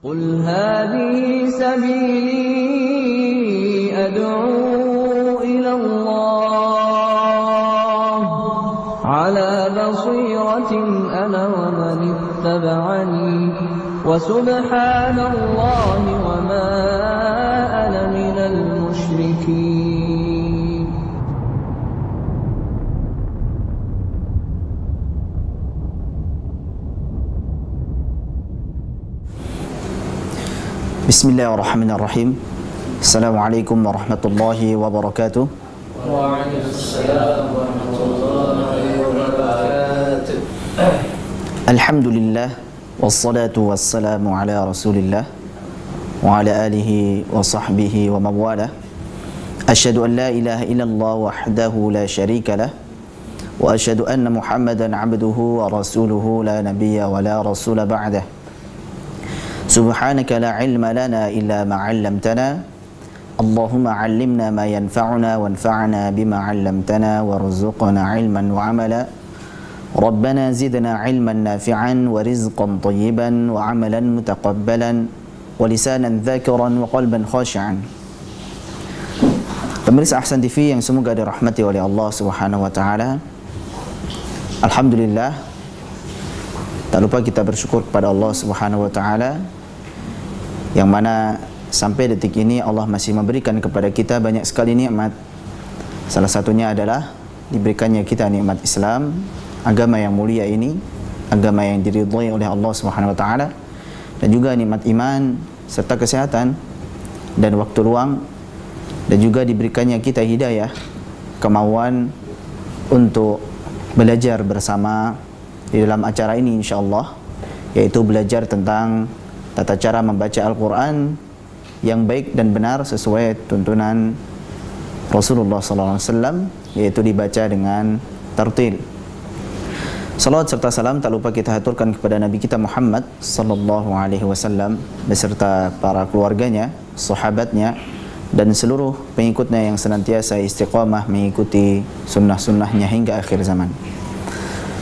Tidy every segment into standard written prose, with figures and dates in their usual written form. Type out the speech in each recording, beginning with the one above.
قل هذه سبيلي أدعو إلى الله على بصيرة أنا ومن اتبعني وسبحان الله وما أنا من المشركين. Bismillahirrahmanirrahim. Assalamualaikum warahmatullahi wabarakatuh. Waalaikumsalam warahmatullahi wabarakatuh. Alhamdulillah wassalatu wassalamu ala Rasulillah wa ala alihi wa sahbihi wa mawala. Asyhadu an la ilaha illallah wahdahu la syarika lah wa asyhadu anna Muhammadan abduhu wa rasuluhu la nabiyya wa la rasula ba'dah. Subhanaka la ilma lana illa ma 'allamtana. Allahumma 'allimna ma yanfa'una wanfa'na bima 'allamtana warzuqna 'ilman wa 'amala. Rabbana zidna 'ilman nafi'an wa rizqan thayyiban wa 'amalan mutaqabbalan wa lisanan dzakiran wa qalban khashi'an. Pemirsa Ahsan TV yang semoga dirahmati oleh Allah Subhanahu wa taala. Alhamdulillah, tak lupa kita bersyukur kepada Allah Subhanahu wa taala yang mana sampai detik ini Allah masih memberikan kepada kita banyak sekali nikmat. Salah satunya adalah diberikannya kita nikmat Islam, agama yang mulia ini, agama yang diridhai oleh Allah Subhanahu wa taala, dan juga nikmat iman serta kesehatan dan waktu luang, dan juga diberikannya kita hidayah, kemauan untuk belajar bersama di dalam acara ini insyaallah, yaitu belajar tentang tata cara membaca Al-Quran yang baik dan benar sesuai tuntunan Rasulullah SAW, yaitu dibaca dengan tartil. Salawat serta salam tak lupa kita haturkan kepada Nabi kita Muhammad SAW beserta para keluarganya, sahabatnya, dan seluruh pengikutnya yang senantiasa istiqamah mengikuti sunnah-sunnahnya hingga akhir zaman.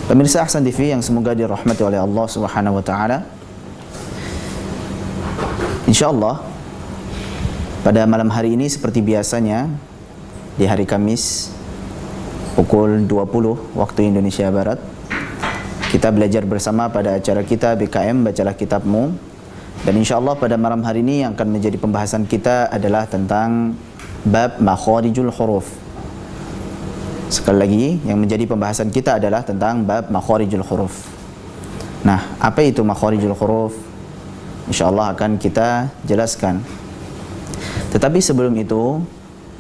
Pemirsa Ahsan TV yang semoga dirahmati oleh Allah Subhanahu wa taala. InsyaAllah pada malam hari ini seperti biasanya di hari Kamis pukul 20 waktu Indonesia Barat, kita belajar bersama pada acara kita BKM Bacalah Kitabmu. Dan insyaAllah pada malam hari ini yang akan menjadi pembahasan kita adalah tentang bab makharijul huruf. Sekali lagi, yang menjadi pembahasan kita adalah tentang bab makharijul huruf. Nah, apa itu makharijul huruf? InsyaAllah akan kita jelaskan. Tetapi sebelum itu,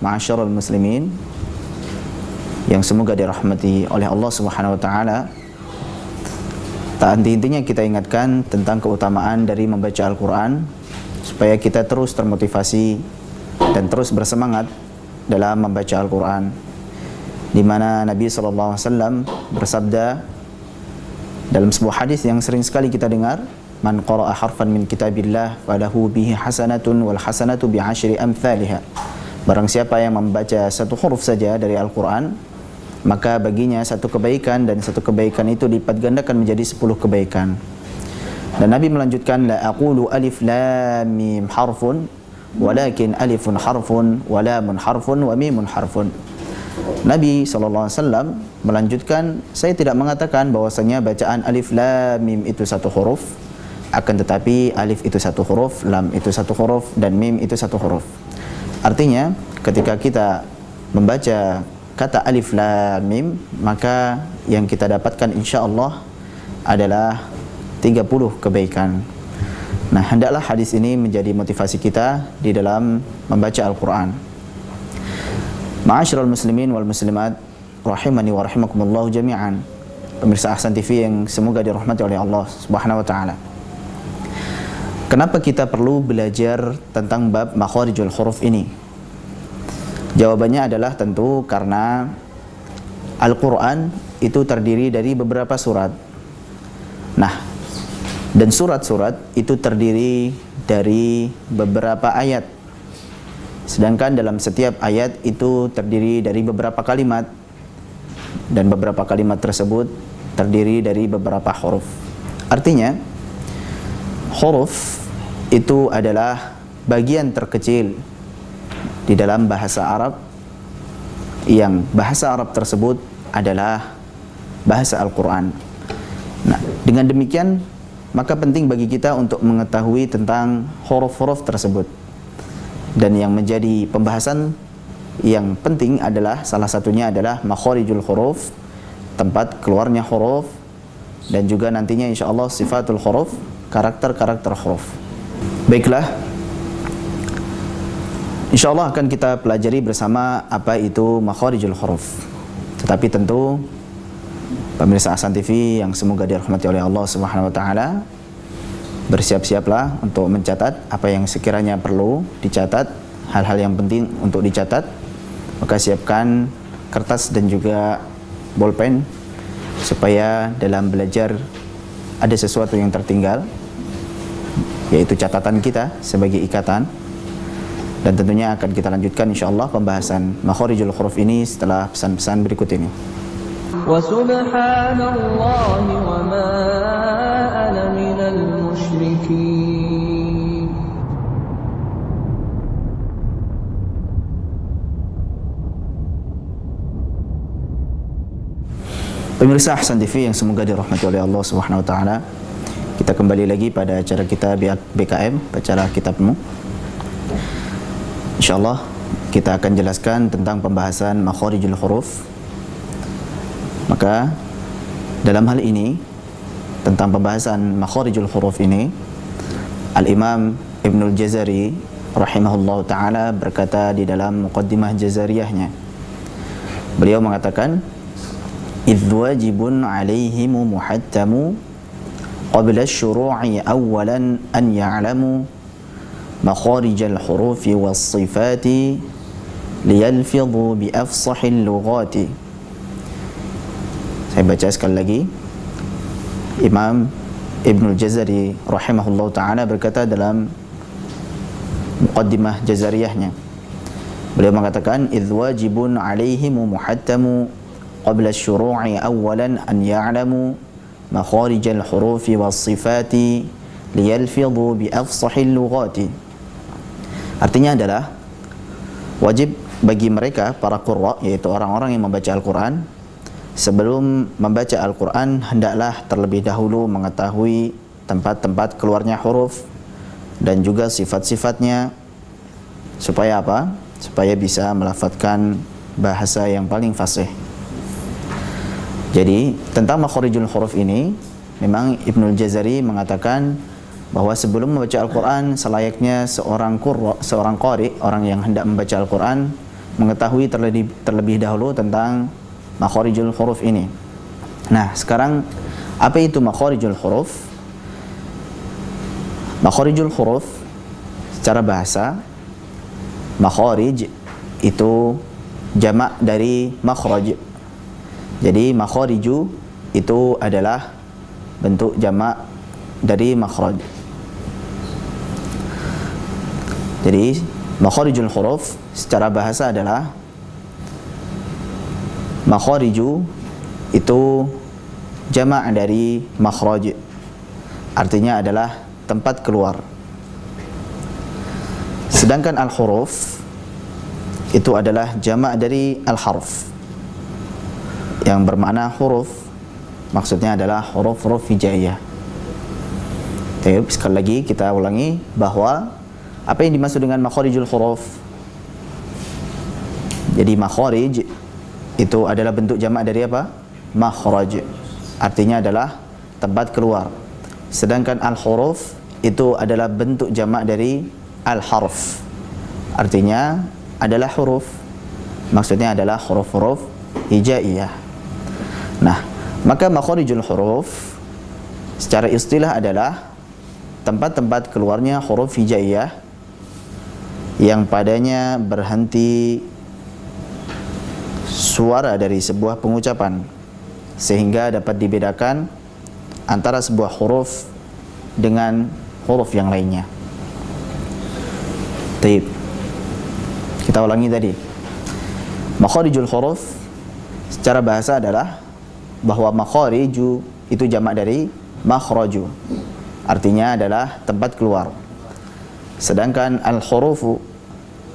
ma'asyarul muslimin yang semoga dirahmati oleh Allah Subhanahu wa taala, tak henti-hentinya kita ingatkan tentang keutamaan dari membaca Al-Quran supaya kita terus termotivasi dan terus bersemangat dalam membaca Al-Quran, di mana Nabi SAW bersabda dalam sebuah hadis yang sering sekali kita dengar, man qara'a harfan min kitabillah falahu bihi hasanatun wal hasanatu bi asyri amthaliha. Barang siapa yang membaca satu huruf saja dari Al-Quran, maka baginya satu kebaikan, dan satu kebaikan itu lipat gandakan menjadi 10 kebaikan. Dan Nabi melanjutkan, la aqulu alif lam mim harfun walakin alifun harfun wa lamun harfun wa mimun harfun. Nabi SAW melanjutkan, saya tidak mengatakan bahwasanya bacaan alif lam mim itu satu huruf, akan tetapi alif itu satu huruf, lam itu satu huruf, dan mim itu satu huruf. Artinya ketika kita membaca kata alif lam mim, maka yang kita dapatkan insyaallah adalah 30 kebaikan. Nah, hendaklah hadis ini menjadi motivasi kita di dalam membaca Al-Quran. Ma'asyiral muslimin wal muslimat rahimani wa rahimakumullah jami'an. Pemirsa Ahsan TV yang semoga dirahmati oleh Allah Subhanahu wa taala. Kenapa kita perlu belajar tentang bab makharijul huruf ini? Jawabannya adalah tentu karena Al-Quran itu terdiri dari beberapa surat. Nah, dan surat-surat itu terdiri dari beberapa ayat. Sedangkan dalam setiap ayat itu terdiri dari beberapa kalimat, dan beberapa kalimat tersebut terdiri dari beberapa huruf. Artinya, huruf itu adalah bagian terkecil di dalam bahasa Arab, yang bahasa Arab tersebut adalah bahasa Al-Quran. Nah, dengan demikian maka penting bagi kita untuk mengetahui tentang huruf-huruf tersebut. Dan yang menjadi pembahasan yang penting adalah, salah satunya adalah makharijul huruf, tempat keluarnya huruf, dan juga nantinya insyaallah sifatul huruf, karakter-karakter huruf. Baiklah, insyaallah akan kita pelajari bersama apa itu makharijul huruf. Tetapi tentu pemirsa Ahsan TV yang semoga dirahmati oleh Allah Subhanahu wa taala, bersiap-siaplah untuk mencatat apa yang sekiranya perlu dicatat, hal-hal yang penting untuk dicatat. Maka siapkan kertas dan juga bolpen supaya dalam belajar ada sesuatu yang tertinggal, yaitu catatan kita sebagai ikatan. Dan tentunya akan kita lanjutkan insyaallah pembahasan makharijul huruf ini setelah pesan-pesan berikut ini. Wa subhanallahi wa ma ana minal musyrikin. Pemirsa Ahsan TV yang semoga dirahmati oleh Allah Subhanahu wa taala, kita kembali lagi pada acara kita BKM, acara kitabmu. InsyaAllah kita akan jelaskan tentang pembahasan makharijul huruf. Maka dalam hal ini, tentang pembahasan makharijul huruf ini, Al-Imam Ibnul Jazari rahimahullah ta'ala berkata di dalam muqaddimah jazariyahnya, beliau mengatakan, idh wajibun alaihimu muhattamu qabla syuru'i awalan an ya'lamu مخارج الحروف والصفات ليلفظوا بأفصح اللغات. Saya baca sekali lagi. Imam Ibnul Jazari rahimahullah ta'ala berkata dalam muqaddimah jazariyahnya, beliau mengatakan, idh wajibun alaihimu muhattamu qabla syuru'i awalan an ya'lamu makharij al-hurufi was-sifati liyalfidhu bi afsahil lughati. Artinya adalah wajib bagi mereka para qurra, yaitu orang-orang yang membaca Al-Quran, sebelum membaca Al-Quran hendaklah terlebih dahulu mengetahui tempat-tempat keluarnya huruf dan juga sifat-sifatnya. Supaya apa? Supaya bisa melafadzkan bahasa yang paling fasih. Jadi tentang makharijul huruf ini, memang Ibnul Jazari mengatakan bahwa sebelum membaca Al-Quran selayaknya seorang qari, orang yang hendak membaca Al-Quran, mengetahui terlebih dahulu tentang makharijul huruf ini. Nah, sekarang apa itu makharijul huruf? Makharijul huruf secara bahasa, makharij itu jamak dari makhraj. Jadi makhariju itu adalah bentuk jamak dari makhraj. Jadi makharijul huruf secara bahasa adalah, makhariju itu jamak dari makhraj, artinya adalah tempat keluar. Sedangkan al-huruf itu adalah jamak dari al-harf, yang bermakna huruf, maksudnya adalah huruf-huruf hijaiyah. Oke, sekali lagi kita ulangi bahwa apa yang dimaksud dengan makharijul huruf? Jadi makharij itu adalah bentuk jamak dari apa? Makhraj, artinya adalah tempat keluar. Sedangkan al-huruf itu adalah bentuk jamak dari al-harf, artinya adalah huruf, maksudnya adalah huruf-huruf hijaiyah. Nah, maka makharijul huruf secara istilah adalah tempat-tempat keluarnya huruf hijaiyah yang padanya berhenti suara dari sebuah pengucapan, sehingga dapat dibedakan antara sebuah huruf dengan huruf yang lainnya. Baik, kita ulangi tadi. Makharijul huruf secara bahasa adalah bahwa makhariju itu jamak dari makhraju, artinya adalah tempat keluar. Sedangkan al-hurufu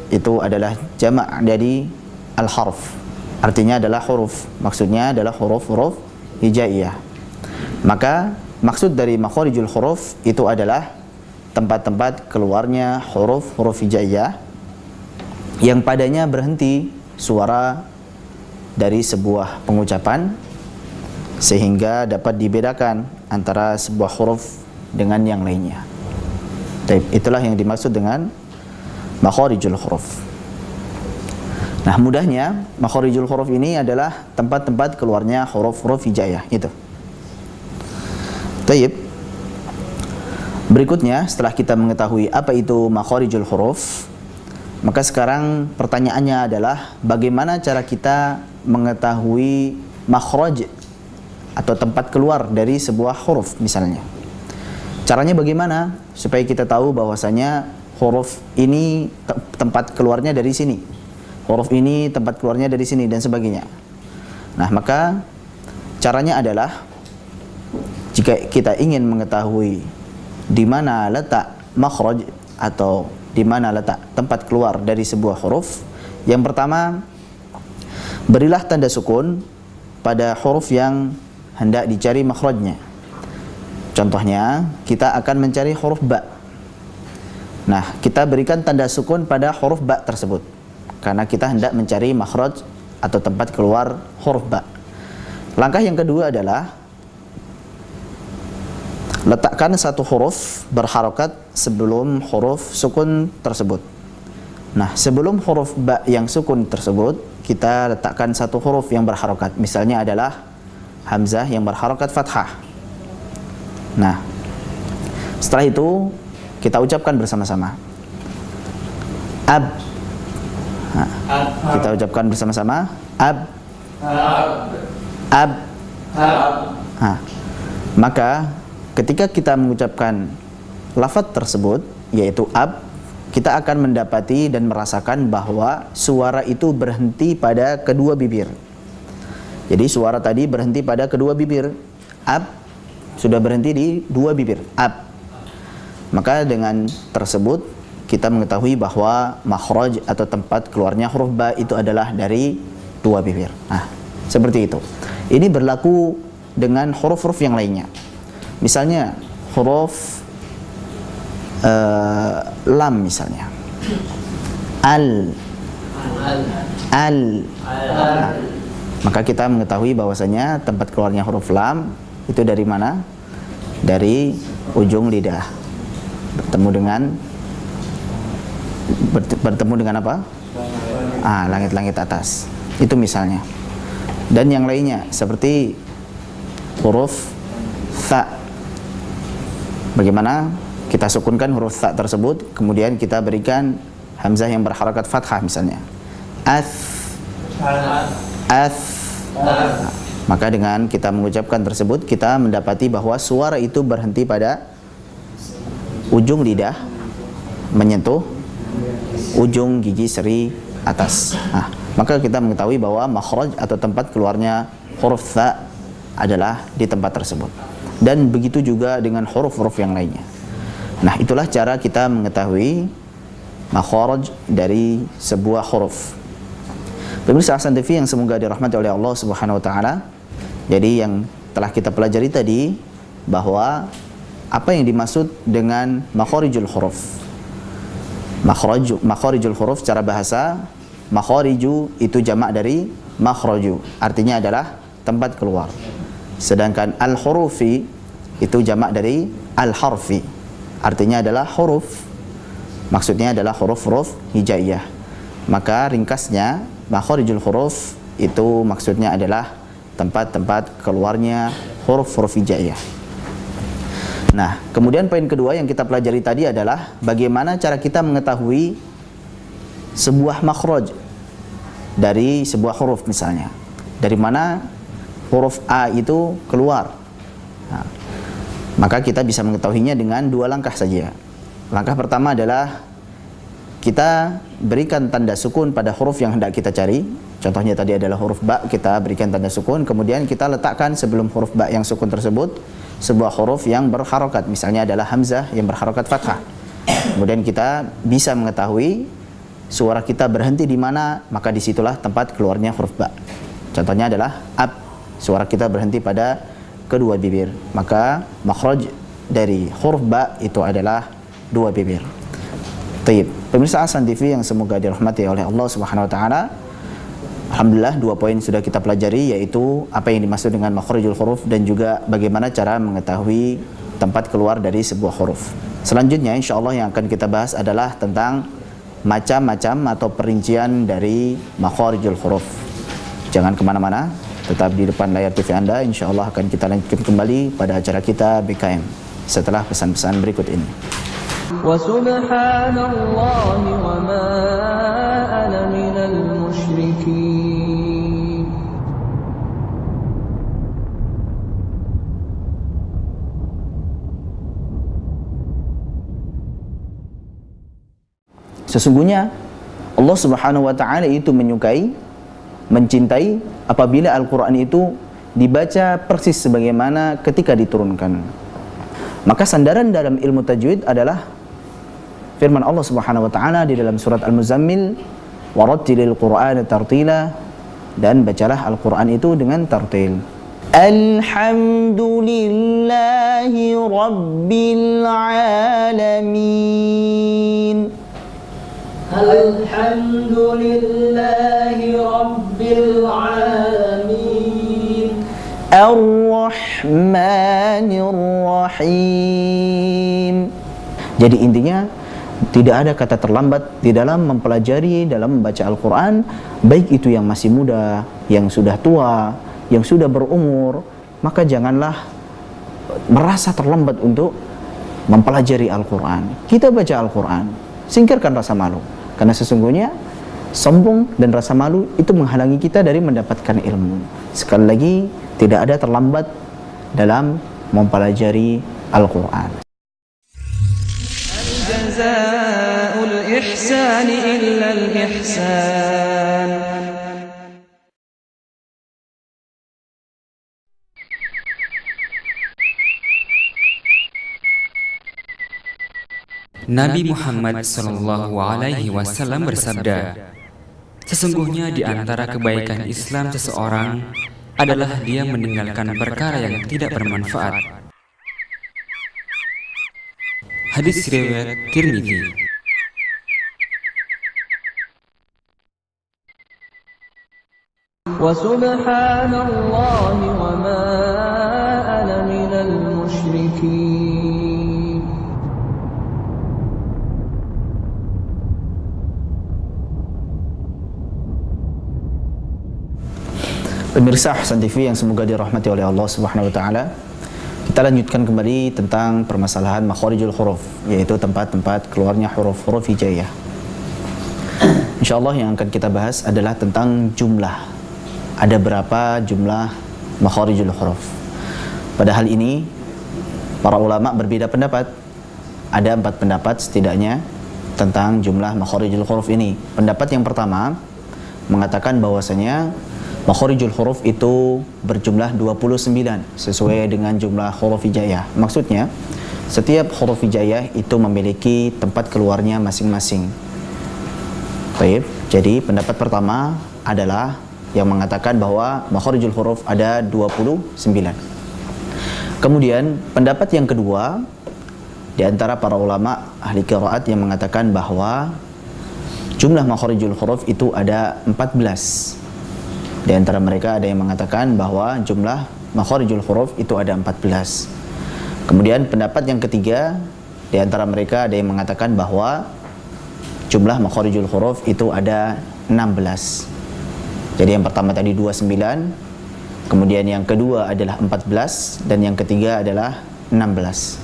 itu adalah jamak dari al-harf. Artinya adalah huruf. Maksudnya adalah huruf-huruf hijaiyah. Maka maksud dari makharijul huruf itu adalah tempat-tempat keluarnya huruf-huruf hijaiyah yang padanya berhenti suara dari sebuah pengucapan sehingga dapat dibedakan antara sebuah huruf dengan yang lainnya. Itulah yang dimaksud dengan makharijul huruf. Nah, mudahnya makharijul huruf ini adalah tempat-tempat keluarnya huruf-huruf hijaiyah itu. Taib. Berikutnya, setelah kita mengetahui apa itu makharijul huruf, maka sekarang pertanyaannya adalah bagaimana cara kita mengetahui makhraj atau tempat keluar dari sebuah huruf misalnya. Caranya bagaimana supaya kita tahu bahwasanya huruf ini tempat keluarnya dari sini, huruf ini tempat keluarnya dari sini dan sebagainya. Nah, maka caranya adalah jika kita ingin mengetahui di mana letak makhraj atau di mana letak tempat keluar dari sebuah huruf, yang pertama, berilah tanda sukun pada huruf yang hendak dicari makhrajnya. Contohnya, kita akan mencari huruf ba. Nah, kita berikan tanda sukun pada huruf ba tersebut karena kita hendak mencari makhraj atau tempat keluar huruf ba. Langkah yang kedua adalah letakkan satu huruf berharokat sebelum huruf sukun tersebut. Nah, sebelum huruf ba yang sukun tersebut, kita letakkan satu huruf yang berharokat. Misalnya adalah hamzah yang berharokat fathah. Nah, setelah itu kita ucapkan bersama-sama. Ab. Nah, kita ucapkan bersama-sama. Ab. Ab. Nah, maka ketika kita mengucapkan lafaz tersebut, yaitu ab, kita akan mendapati dan merasakan bahwa suara itu berhenti pada kedua bibir. Jadi suara tadi berhenti pada kedua bibir. Ab sudah berhenti di dua bibir. Ab. Maka dengan tersebut kita mengetahui bahwa makhraj atau tempat keluarnya huruf ba itu adalah dari dua bibir. Nah, seperti itu. Ini berlaku dengan huruf-huruf yang lainnya. Misalnya huruf lam misalnya. Al. Nah, maka kita mengetahui bahwasanya tempat keluarnya huruf lam itu dari mana? Dari ujung lidah. Bertemu dengan apa? Langit-langit atas. Itu misalnya. Dan yang lainnya seperti huruf tha. Bagaimana kita sukunkan huruf tha tersebut, kemudian kita berikan hamzah yang berharakat fathah misalnya. Maka dengan kita mengucapkan tersebut, kita mendapati bahwa suara itu berhenti pada ujung lidah menyentuh ujung gigi seri atas. Nah, maka kita mengetahui bahwa makhraj atau tempat keluarnya huruf tha adalah di tempat tersebut. Dan begitu juga dengan huruf-huruf yang lainnya. Nah, itulah cara kita mengetahui makhraj dari sebuah huruf. Pemirsa Ahsan TV yang semoga dirahmati oleh Allah Subhanahu wa taala. Jadi yang telah kita pelajari tadi bahwa apa yang dimaksud dengan makharijul huruf. Makharijul huruf secara bahasa, makhariju itu jamak dari makhraju, artinya adalah tempat keluar. Sedangkan al-hurufi itu jamak dari al-harfi, artinya adalah huruf. Maksudnya adalah huruf-huruf hijaiyah. Maka ringkasnya makharijul huruf itu maksudnya adalah tempat-tempat keluarnya huruf-huruf hijaiyah. Nah, kemudian poin kedua yang kita pelajari tadi adalah bagaimana cara kita mengetahui sebuah makhraj dari sebuah huruf misalnya. Dari mana huruf A itu keluar. Nah, maka kita bisa mengetahuinya dengan dua langkah saja. Langkah pertama adalah kita berikan tanda sukun pada huruf yang hendak kita cari. Contohnya tadi adalah huruf ba, kita berikan tanda sukun, kemudian kita letakkan sebelum huruf ba yang sukun tersebut sebuah huruf yang berharokat, misalnya adalah hamzah yang berharokat fathah. Kemudian kita bisa mengetahui suara kita berhenti di mana, maka disitulah tempat keluarnya huruf ba. Contohnya adalah ab, suara kita berhenti pada kedua bibir, maka makhraj dari huruf ba itu adalah dua bibir. Taib. Pemirsa Hasan TV yang semoga dirahmati oleh Allah Subhanahu wa taala. Alhamdulillah 2 poin sudah kita pelajari, yaitu apa yang dimaksud dengan makhrajul huruf dan juga bagaimana cara mengetahui tempat keluar dari sebuah huruf. Selanjutnya insyaallah yang akan kita bahas adalah tentang macam-macam atau perincian dari makharijul huruf. Jangan kemana-mana, tetap di depan layar TV Anda. InsyaAllah akan kita lanjutkan kembali pada acara kita BKM setelah pesan-pesan berikut ini. Wa subhanallahi wa ma ana minal musyrikin. Sesungguhnya Allah Subhanahu wa taala itu menyukai, mencintai apabila Al-Qur'an itu dibaca persis sebagaimana ketika diturunkan. Maka sandaran dalam ilmu tajwid adalah firman Allah Subhanahu wa taala di dalam surat Al-Muzammil, warattilil Qur'ana tartila, dan bacalah Al-Qur'an itu dengan tartil. Alhamdulillahi rabbil alamin. Alhamdulillahi rabbil alamin. Ar-Rahmanir Rahim. Jadi intinya tidak ada kata terlambat di dalam mempelajari, dalam membaca Al-Quran, baik itu yang masih muda, yang sudah tua, yang sudah berumur. Maka janganlah merasa terlambat untuk mempelajari Al-Quran. Kita baca Al-Quran, singkirkan rasa malu, karena sesungguhnya sombong dan rasa malu itu menghalangi kita dari mendapatkan ilmu. Sekali lagi, tidak ada terlambat dalam mempelajari Al-Quran. Jazaa'ul ihsani illa al-ihsan. Nabi Muhammad SAW bersabda, sesungguhnya di antara kebaikan Islam seseorang adalah dia meninggalkan perkara yang tidak bermanfaat. Hadis riwayat Tirmidzi. Wa subhanallahi wa ma ana minal musyrikin. Pemirsa Hasan TV yang semoga dirahmati oleh Allah Subhanahu wa taala. Kita lanjutkan kembali tentang permasalahan makharijul huruf, yaitu tempat-tempat keluarnya huruf-huruf hijaiyah. Insyaallah yang akan kita bahas adalah tentang jumlah. Ada berapa jumlah makharijul huruf? Pada hal ini para ulama berbeda pendapat. Ada 4 pendapat setidaknya tentang jumlah makharijul huruf ini. Pendapat yang pertama mengatakan bahwasanya makharijul huruf itu berjumlah 29 sesuai dengan jumlah huruf hijaiyah. Maksudnya, setiap huruf hijaiyah itu memiliki tempat keluarnya masing-masing. Baik, jadi pendapat pertama adalah yang mengatakan bahwa makharijul huruf ada 29. Kemudian, pendapat yang kedua di antara para ulama ahli qiraat yang mengatakan bahwa jumlah makharijul huruf itu ada 14. Di antara mereka ada yang mengatakan bahwa jumlah makharijul huruf itu ada 14. Kemudian pendapat yang ketiga, di antara mereka ada yang mengatakan bahwa jumlah makharijul huruf itu ada 16. Jadi yang pertama tadi 29, kemudian yang kedua adalah 14, dan yang ketiga adalah 16.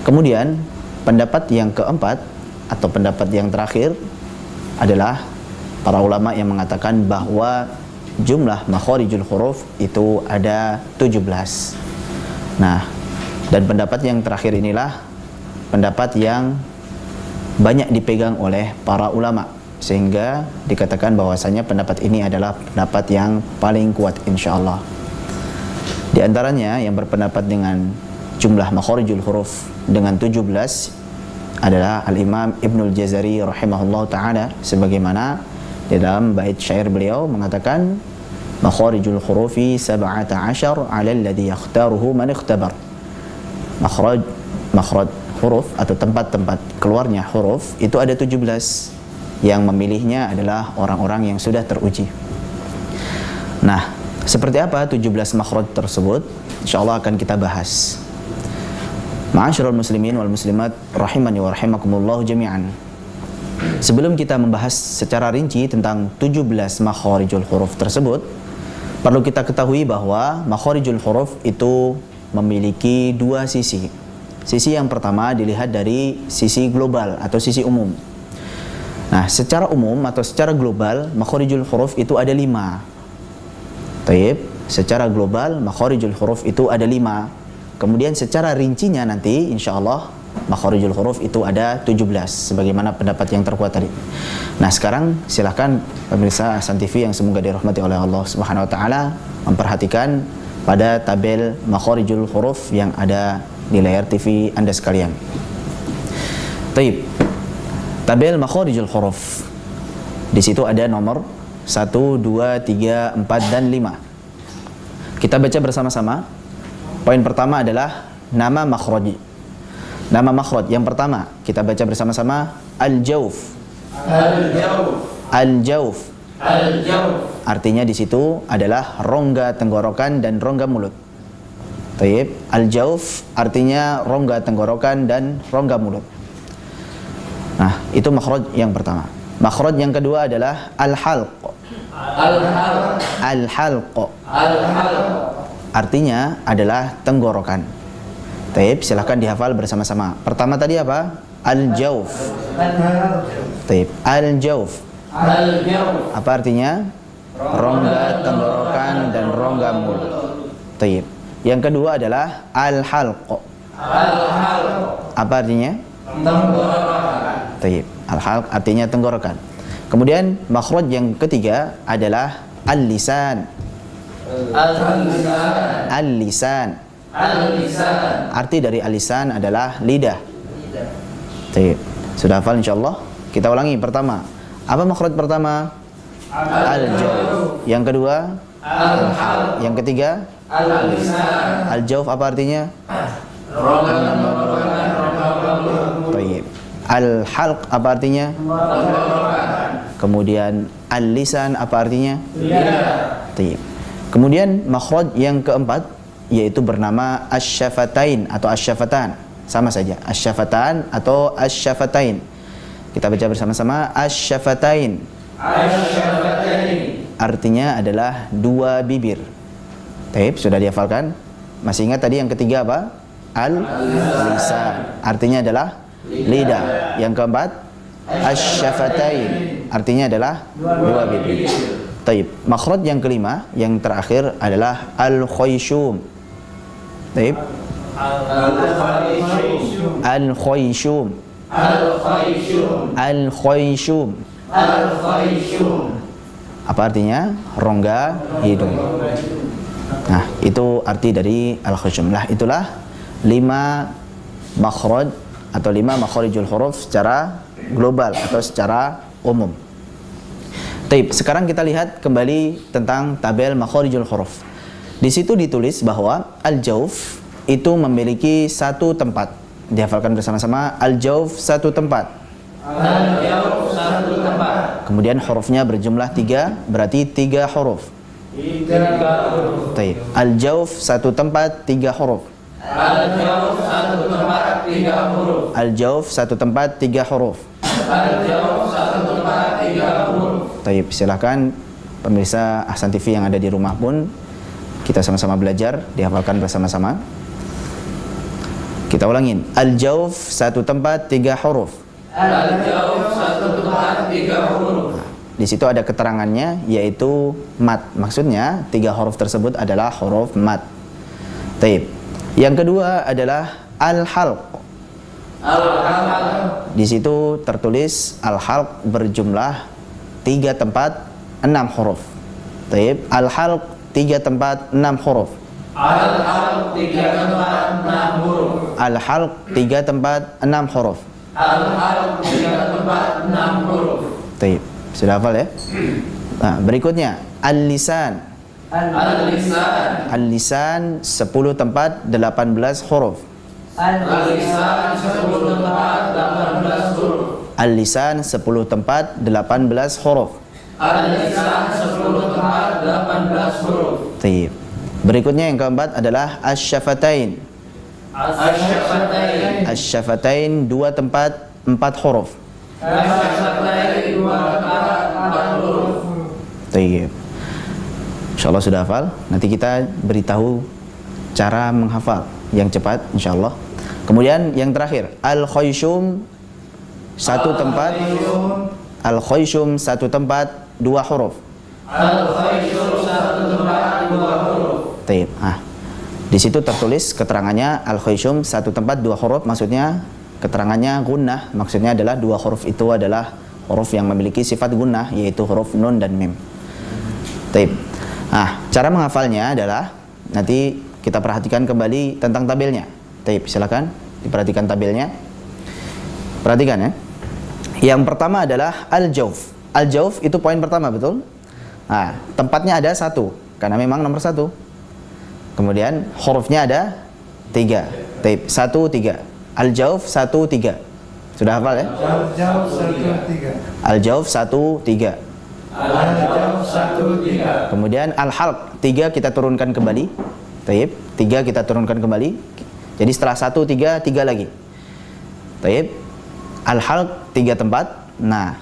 Kemudian pendapat yang keempat atau pendapat yang terakhir adalah para ulama yang mengatakan bahwa jumlah makharijul huruf itu ada 17. Nah, dan pendapat yang terakhir inilah pendapat yang banyak dipegang oleh para ulama, sehingga dikatakan bahwasanya pendapat ini adalah pendapat yang paling kuat insyaallah. Di antaranya yang berpendapat dengan jumlah makharijul huruf dengan 17, adalah Al-Imam Ibnul Jazari rahimahullah ta'ala, sebagaimana di dalam bait syair beliau mengatakan makharijul hurufi 17 ala alladhi yakhtaruhu man ikhtabar. Makhraj huruf atau tempat-tempat keluarnya huruf itu ada 17, yang memilihnya adalah orang-orang yang sudah teruji. Nah, seperti apa 17 makhraj tersebut? Insyaallah akan kita bahas. Ma'asyiral muslimin wal muslimat rahimani wa rahimakumullah jami'an. Sebelum kita membahas secara rinci tentang 17 makharijul huruf tersebut, perlu kita ketahui bahwa makharijul huruf itu memiliki dua sisi. Sisi yang pertama dilihat dari sisi global atau sisi umum. Nah, secara umum atau secara global, makharijul huruf itu ada 5. Taib, secara global makharijul huruf itu ada 5. Kemudian secara rincinya nanti insyaallah makharijul huruf itu ada 17 sebagaimana pendapat yang terkuat tadi. Nah, sekarang silakan pemirsa Ahsan TV yang semoga dirahmati oleh Allah Subhanahu wa taala memperhatikan pada tabel makharijul huruf yang ada di layar TV Anda sekalian. Taib. Tabel makharijul huruf. Di situ ada nomor 1, 2, 3, 4 dan 5. Kita baca bersama-sama. Poin pertama adalah nama makhraj. Nama makhraj yang pertama kita baca bersama-sama al-jauf. Al-jauf. Al-jauf. Al-jauf. Artinya di situ adalah rongga tenggorokan dan rongga mulut. Taib. Al-jauf artinya rongga tenggorokan dan rongga mulut. Nah, itu makhraj yang pertama. Makhraj yang kedua adalah al-halq. Al-halq. Al-halq. Al-halq. Artinya adalah tenggorokan. Taib, silahkan dihafal bersama-sama. Pertama tadi apa? Al-jauf. Taib, al-jauf. Al-jauf. Apa artinya? Rongga tenggorokan dan rongga mulut. Taib. Yang kedua adalah al-halq. Al-halq. Apa artinya? Tenggorokan. Taib. Al-halq artinya tenggorokan. Kemudian makhraj yang ketiga adalah al-lisan. Al-lisan. Al-lisan. Al-lisan. Arti dari al-lisan adalah lidah. Taib. Sudah hafal insyaallah? Kita ulangi. Pertama, apa makhraj pertama? Al-jauf. Yang kedua? Al-halq. Yang ketiga? Al-lisan. Al-jauf apa artinya? Taib. Al-halq apa artinya? Kemudian al-lisan apa artinya? Lidah. Taib. Kemudian makhraj yang keempat yaitu bernama asy-syafatain atau asy-syafatan. Sama saja, asy-syafatan atau asy-syafatain. Kita baca bersama-sama asy-syafatain. Asy-syafatain. Artinya adalah dua bibir. Taib, sudah dihafalkan? Masih ingat tadi yang ketiga apa? Al-lisan. Artinya adalah lidah. Yang keempat asy-syafatain. Artinya adalah dua bibir. Taib. Makhraj yang kelima, yang terakhir adalah al-khayshum. Taib. Al-khayshum. Al-khayshum. Al-khayshum. Al-khayshum. Apa artinya? Rongga hidung. Nah, itu arti dari al-khayshum. Nah, itulah 5 makhraj atau 5 makharijul huruf secara global atau secara umum. Taib, sekarang kita lihat kembali tentang tabel makharijul huruf. Di situ ditulis bahwa al-jauf itu memiliki satu tempat. Dihafalkan bersama-sama, al-jauf satu tempat. Al-jauf satu tempat. Kemudian hurufnya berjumlah 3, berarti 3 huruf. 3 huruf. Taib, al-jauf satu tempat 3 huruf. Al-jauf satu tempat 3 huruf. Al-jauf satu tempat 3 huruf. Al-jauf satu tempat 3 huruf. Taib, silakan pemirsa Ahsan TV yang ada di rumah pun kita sama-sama belajar, dihafalkan bersama-sama. Kita ulangin. Al-jauf satu tempat 3 huruf. Al-jauf satu tempat 3 huruf. Di situ ada keterangannya yaitu mat. Maksudnya 3 huruf tersebut adalah huruf mat. Taib. Yang kedua adalah al-halq. Al-halq. Di situ tertulis al-halq berjumlah 3 tempat 6 huruf. Taib. Al-halq 3 tempat 6 huruf. Al-halq 3 tempat 6 huruf. Al-halq 3 tempat 6 huruf. Al-Halq 3 tempat 6 huruf. Baik, sudah hafal ya? Nah, berikutnya al-lisan. Al-Lisan. Al-lisan 10 tempat 18 huruf. Al-Lisan 10 tempat 18 huruf. Al-lisan 10 tempat 18 huruf. Al-Lisan 10 tempat 18 huruf. Baik. Berikutnya yang keempat adalah asy-syafatain. Asy-Syafatain. Asy-syafatain 2 tempat 4 huruf. Asy-Syafatain 2 tempat 4 huruf. Baik. Insyaallah sudah hafal. Nanti kita beritahu cara menghafal yang cepat insyaallah. Kemudian yang terakhir al-khayshum 1 tempat. Al-khayshum 1 tempat 2 huruf. Al-Khayshum 1 tempat 2 huruf. Baik. Di situ tertulis keterangannya al-khayshum 1 tempat 2 huruf, maksudnya keterangannya gunnah, maksudnya adalah 2 huruf itu adalah huruf yang memiliki sifat gunnah, yaitu huruf nun dan mim. Baik. Cara menghafalnya adalah nanti kita perhatikan kembali tentang tabelnya. Baik, silakan diperhatikan tabelnya. Perhatikan ya. Yang pertama adalah al-jawf. Al-jawf itu poin pertama, betul? Tempatnya ada 1 karena memang nomor 1. Kemudian hurufnya ada 3. Baik, 1 3. Al-jawf 1 3. Sudah hafal ya? Al-Jawf 1 3. Al-jawf 1 3. Al-Jawf 1 3. Kemudian al-halq 3 kita turunkan kembali. Baik, 3 kita turunkan kembali. Jadi setelah 1 3 3 lagi. Baik. Al-halq 3 tempat. Nah,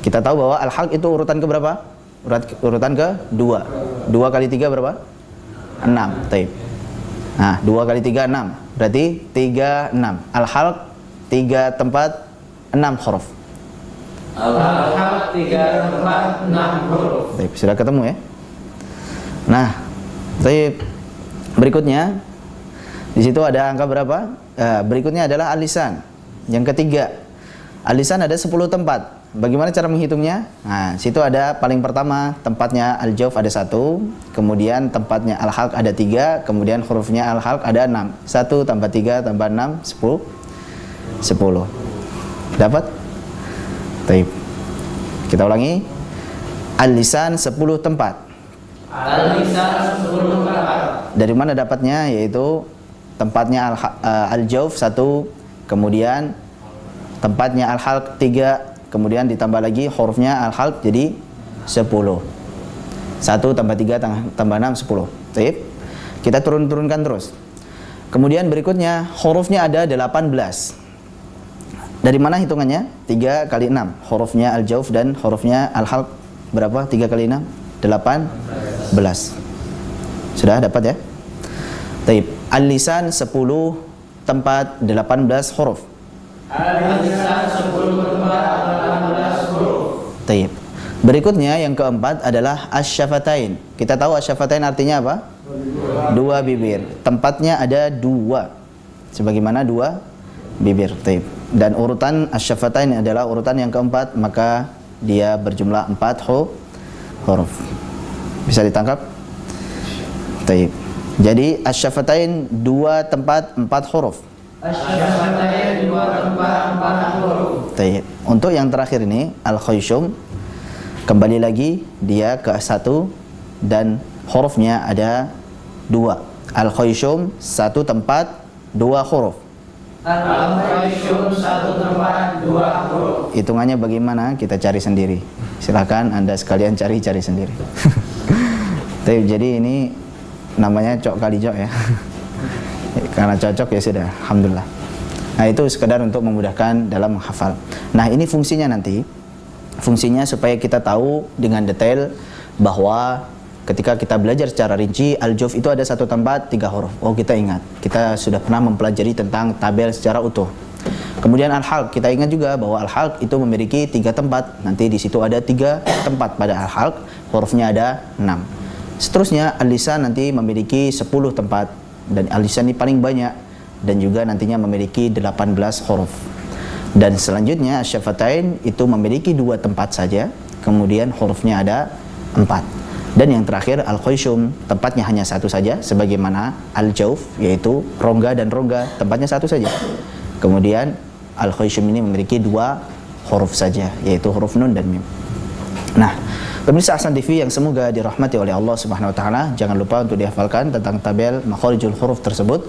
kita tahu bahwa al-halq itu urutan ke berapa? Urutan ke 2. 2 kali 3 berapa? 6. Baik. 2 kali 3 6. Berarti 3 6. Al-halq 3 tempat 6 huruf. Al-Halq 3 tempat 6 huruf. Baik, sudah ketemu ya? Nah, baik. Berikutnya di situ ada angka berapa? Berikutnya adalah al-lisan. Yang ketiga, al-lisan ada 10 tempat. Bagaimana cara menghitungnya? Situ ada paling pertama tempatnya al-jawf ada 1, kemudian tempatnya al-halq ada 3, kemudian hurufnya al-halq ada 6. 1 tambah 3 tambah 6 10. Dapat? Baik. Kita ulangi. Al-lisan 10 tempat. Al-Lisan 10 tempat. Dari mana dapatnya? Yaitu tempatnya al-jawf 1, kemudian tempatnya al-halq 3, kemudian ditambah lagi hurufnya al-halq jadi 10. 1 tambah 3 tambah 6 10. Baik. Kita turunkan terus. Kemudian berikutnya hurufnya ada 18. Dari mana hitungannya? 3 kali 6. Hurufnya al-jawf dan hurufnya al-halq berapa? 3 kali 6? 18. Sudah dapat ya? Baik. Al-lisan 10 tempat 18 huruf. Al-Lisan 10 tempat 18 huruf. Baik. Berikutnya yang keempat adalah asy-syafatain. Kita tahu asy-syafatain artinya apa? 2 bibir. Tempatnya ada 2. Sebagaimana 2 bibir. Baik. Dan urutan asy-syafatain adalah urutan yang keempat, maka dia berjumlah 4 huruf. Bisa ditangkap? Baik. Jadi asy-syafatain 2 tempat 4 huruf. Asy-Syafatain 2 tempat 4 huruf. Baik. Untuk yang terakhir ini al-khayshum, kembali lagi dia ke 1 dan hurufnya ada 2. Al-khayshum 1 tempat 2 huruf. Al-Khayshum 1 tempat 2 huruf. Hitungannya bagaimana? Kita cari sendiri. Silakan Anda sekalian cari sendiri. Jadi ini namanya cok kali cok ya. Karena cocok ya sudah, alhamdulillah. Nah, itu sekedar untuk memudahkan dalam menghafal. Nah, ini fungsinya nanti. Fungsinya supaya kita tahu dengan detail bahwa ketika kita belajar secara rinci, al-jawf itu ada 1 tempat 3 huruf. Oh, kita ingat. Kita sudah pernah mempelajari tentang tabel secara utuh. Kemudian al-halq, kita ingat juga bahwa al-halq itu memiliki 3 tempat. Nanti di situ ada 3 tempat pada al-halq, hurufnya ada 6. Seterusnya al-lisan nanti memiliki 10 tempat dan al-lisan ini paling banyak dan juga nantinya memiliki 18 huruf. Dan selanjutnya asy-syafatain itu memiliki 2 tempat saja, kemudian hurufnya ada 4. Dan yang terakhir al-khayshum, tempatnya hanya 1 saja sebagaimana al-jawf, yaitu rongga dan rongga tempatnya 1 saja. Kemudian Al-Khayshum ini memiliki 2 huruf saja, yaitu huruf nun dan mim. Nah, pemirsa Ahsan TV yang semoga dirahmati oleh Allah Subhanahu wa taala, jangan lupa untuk dihafalkan tentang tabel makharijul huruf tersebut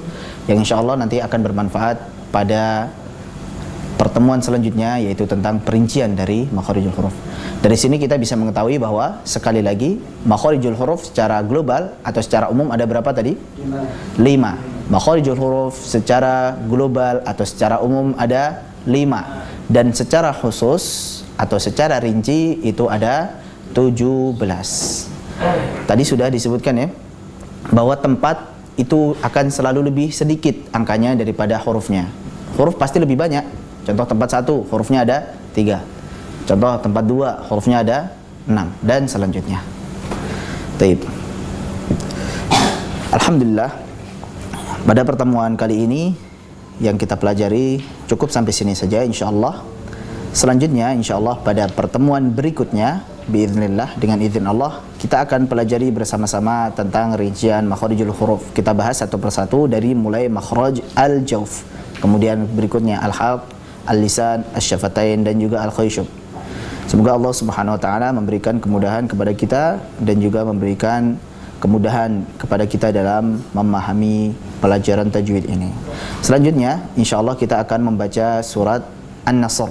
yang insyaallah nanti akan bermanfaat pada pertemuan selanjutnya, yaitu tentang perincian dari makharijul huruf. Dari sini kita bisa mengetahui bahwa sekali lagi makharijul huruf secara global atau secara umum ada berapa tadi? 5. Makharijul huruf secara global atau secara umum ada 5, dan secara khusus atau secara rinci itu ada 17. Tadi sudah disebutkan ya bahwa tempat itu akan selalu lebih sedikit angkanya daripada hurufnya. Huruf pasti lebih banyak. Contoh tempat 1 hurufnya ada 3. Contoh tempat 2 hurufnya ada 6 dan selanjutnya. Baik. Alhamdulillah, pada pertemuan kali ini yang kita pelajari cukup sampai sini saja insyaallah. Selanjutnya insyaallah pada pertemuan berikutnya biiznillah, dengan izin Allah, kita akan pelajari bersama-sama tentang rincian makharijul huruf. Kita bahas satu persatu dari mulai makhraj al-jawf, kemudian berikutnya al-halq, al-lisan, asy-syafatain, dan juga al-khayshum. Semoga Allah Subhanahu wa taala memberikan kemudahan kepada kita dan juga memberikan kemudahan kepada kita dalam memahami pelajaran tajwid ini. Selanjutnya insyaallah kita akan membaca surat An-Nasr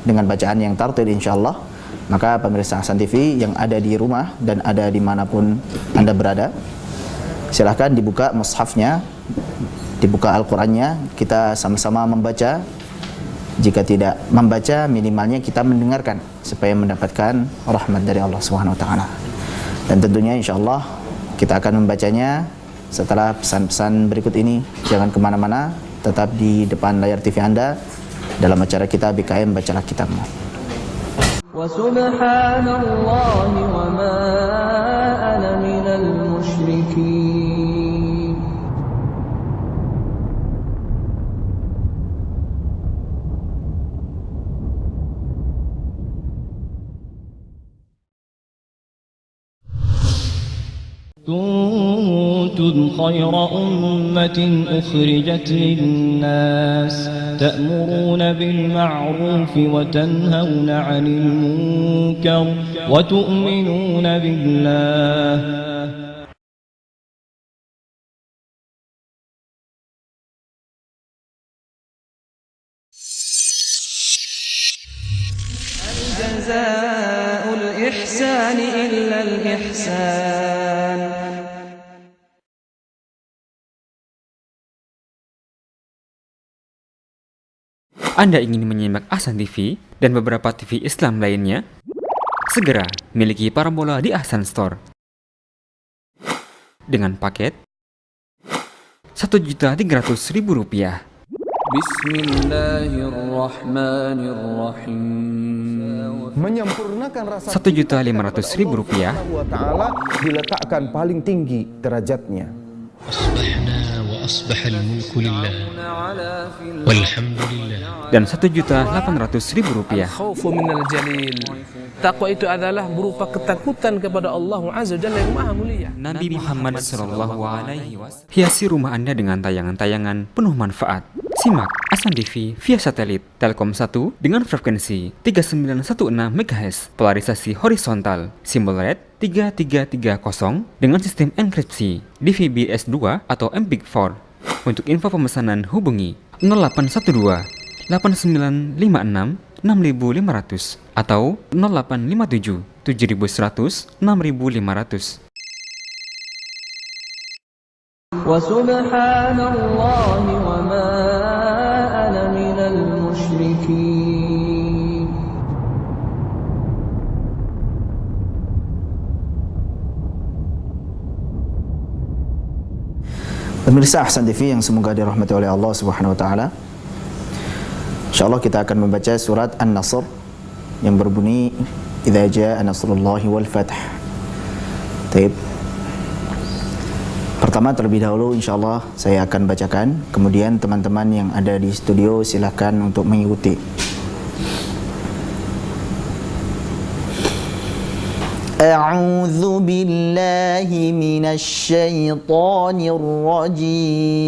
dengan bacaan yang tartil insyaallah. Maka pemirsa Ahsan TV yang ada di rumah dan ada dimanapun Anda berada, silahkan dibuka mushafnya, dibuka Al-Qur'annya, kita sama-sama membaca. Jika tidak membaca, minimalnya kita mendengarkan supaya mendapatkan rahmat dari Allah Subhanahu wa taala. Dan tentunya insyaallah kita akan membacanya setelah pesan-pesan berikut ini. Jangan kemana-mana, tetap di depan layar TV Anda dalam acara kita BKM Bacalah Kitabmu. Wa subhanallahi wa ma ana minal musyrikin. كنتم خير أمة أخرجت للناس تأمرون بالمعروف وتنهون عن المنكر وتؤمنون بالله. جزاء الإحسان إلا الإحسان. Anda ingin menyimak Ahsan TV dan beberapa TV Islam lainnya? Segera miliki parabola di Ahsan Store. Dengan paket Rp1.300.000. Bismillahirrahmanirrahim. Menyempurnakan rasa Rp1.500.000. Allah Ta'ala diletakkan paling tinggi derajatnya. أصبحنا وأصبح الملك لله والحمد لله. Dan Rp1.800.000. Khaufu minal jalil. Takwa itu adalah berupa ketakutan kepada Allah Azza wa Jalla yang Maha Mulia. Nabi Muhammad SAW hiasi rumah Anda dengan tayangan-tayangan penuh manfaat. Simak Ahsan TV via satelit Telkom 1 dengan frekuensi 3916 MHz, polarisasi horizontal, simbol red 3330 dengan sistem enkripsi DVB-S2 atau MPEG-4. Untuk info pemesanan hubungi 0812 8956 6500 atau 0857 7100 6500. Wa subhanallahi wa ma ana minal musyrikin. Pemirsa Ahsan TV yang semoga dirahmati oleh Allah Subhanahu wa taala. Insyaallah kita akan membaca surat An-Nasr yang berbunyi idza jaa nasrullahi wal fath. Baik. Pertama terlebih dahulu insyaallah saya akan bacakan, kemudian teman-teman yang ada di studio silahkan untuk mengikuti. A'udzu billahi minasy syaithanir rajim.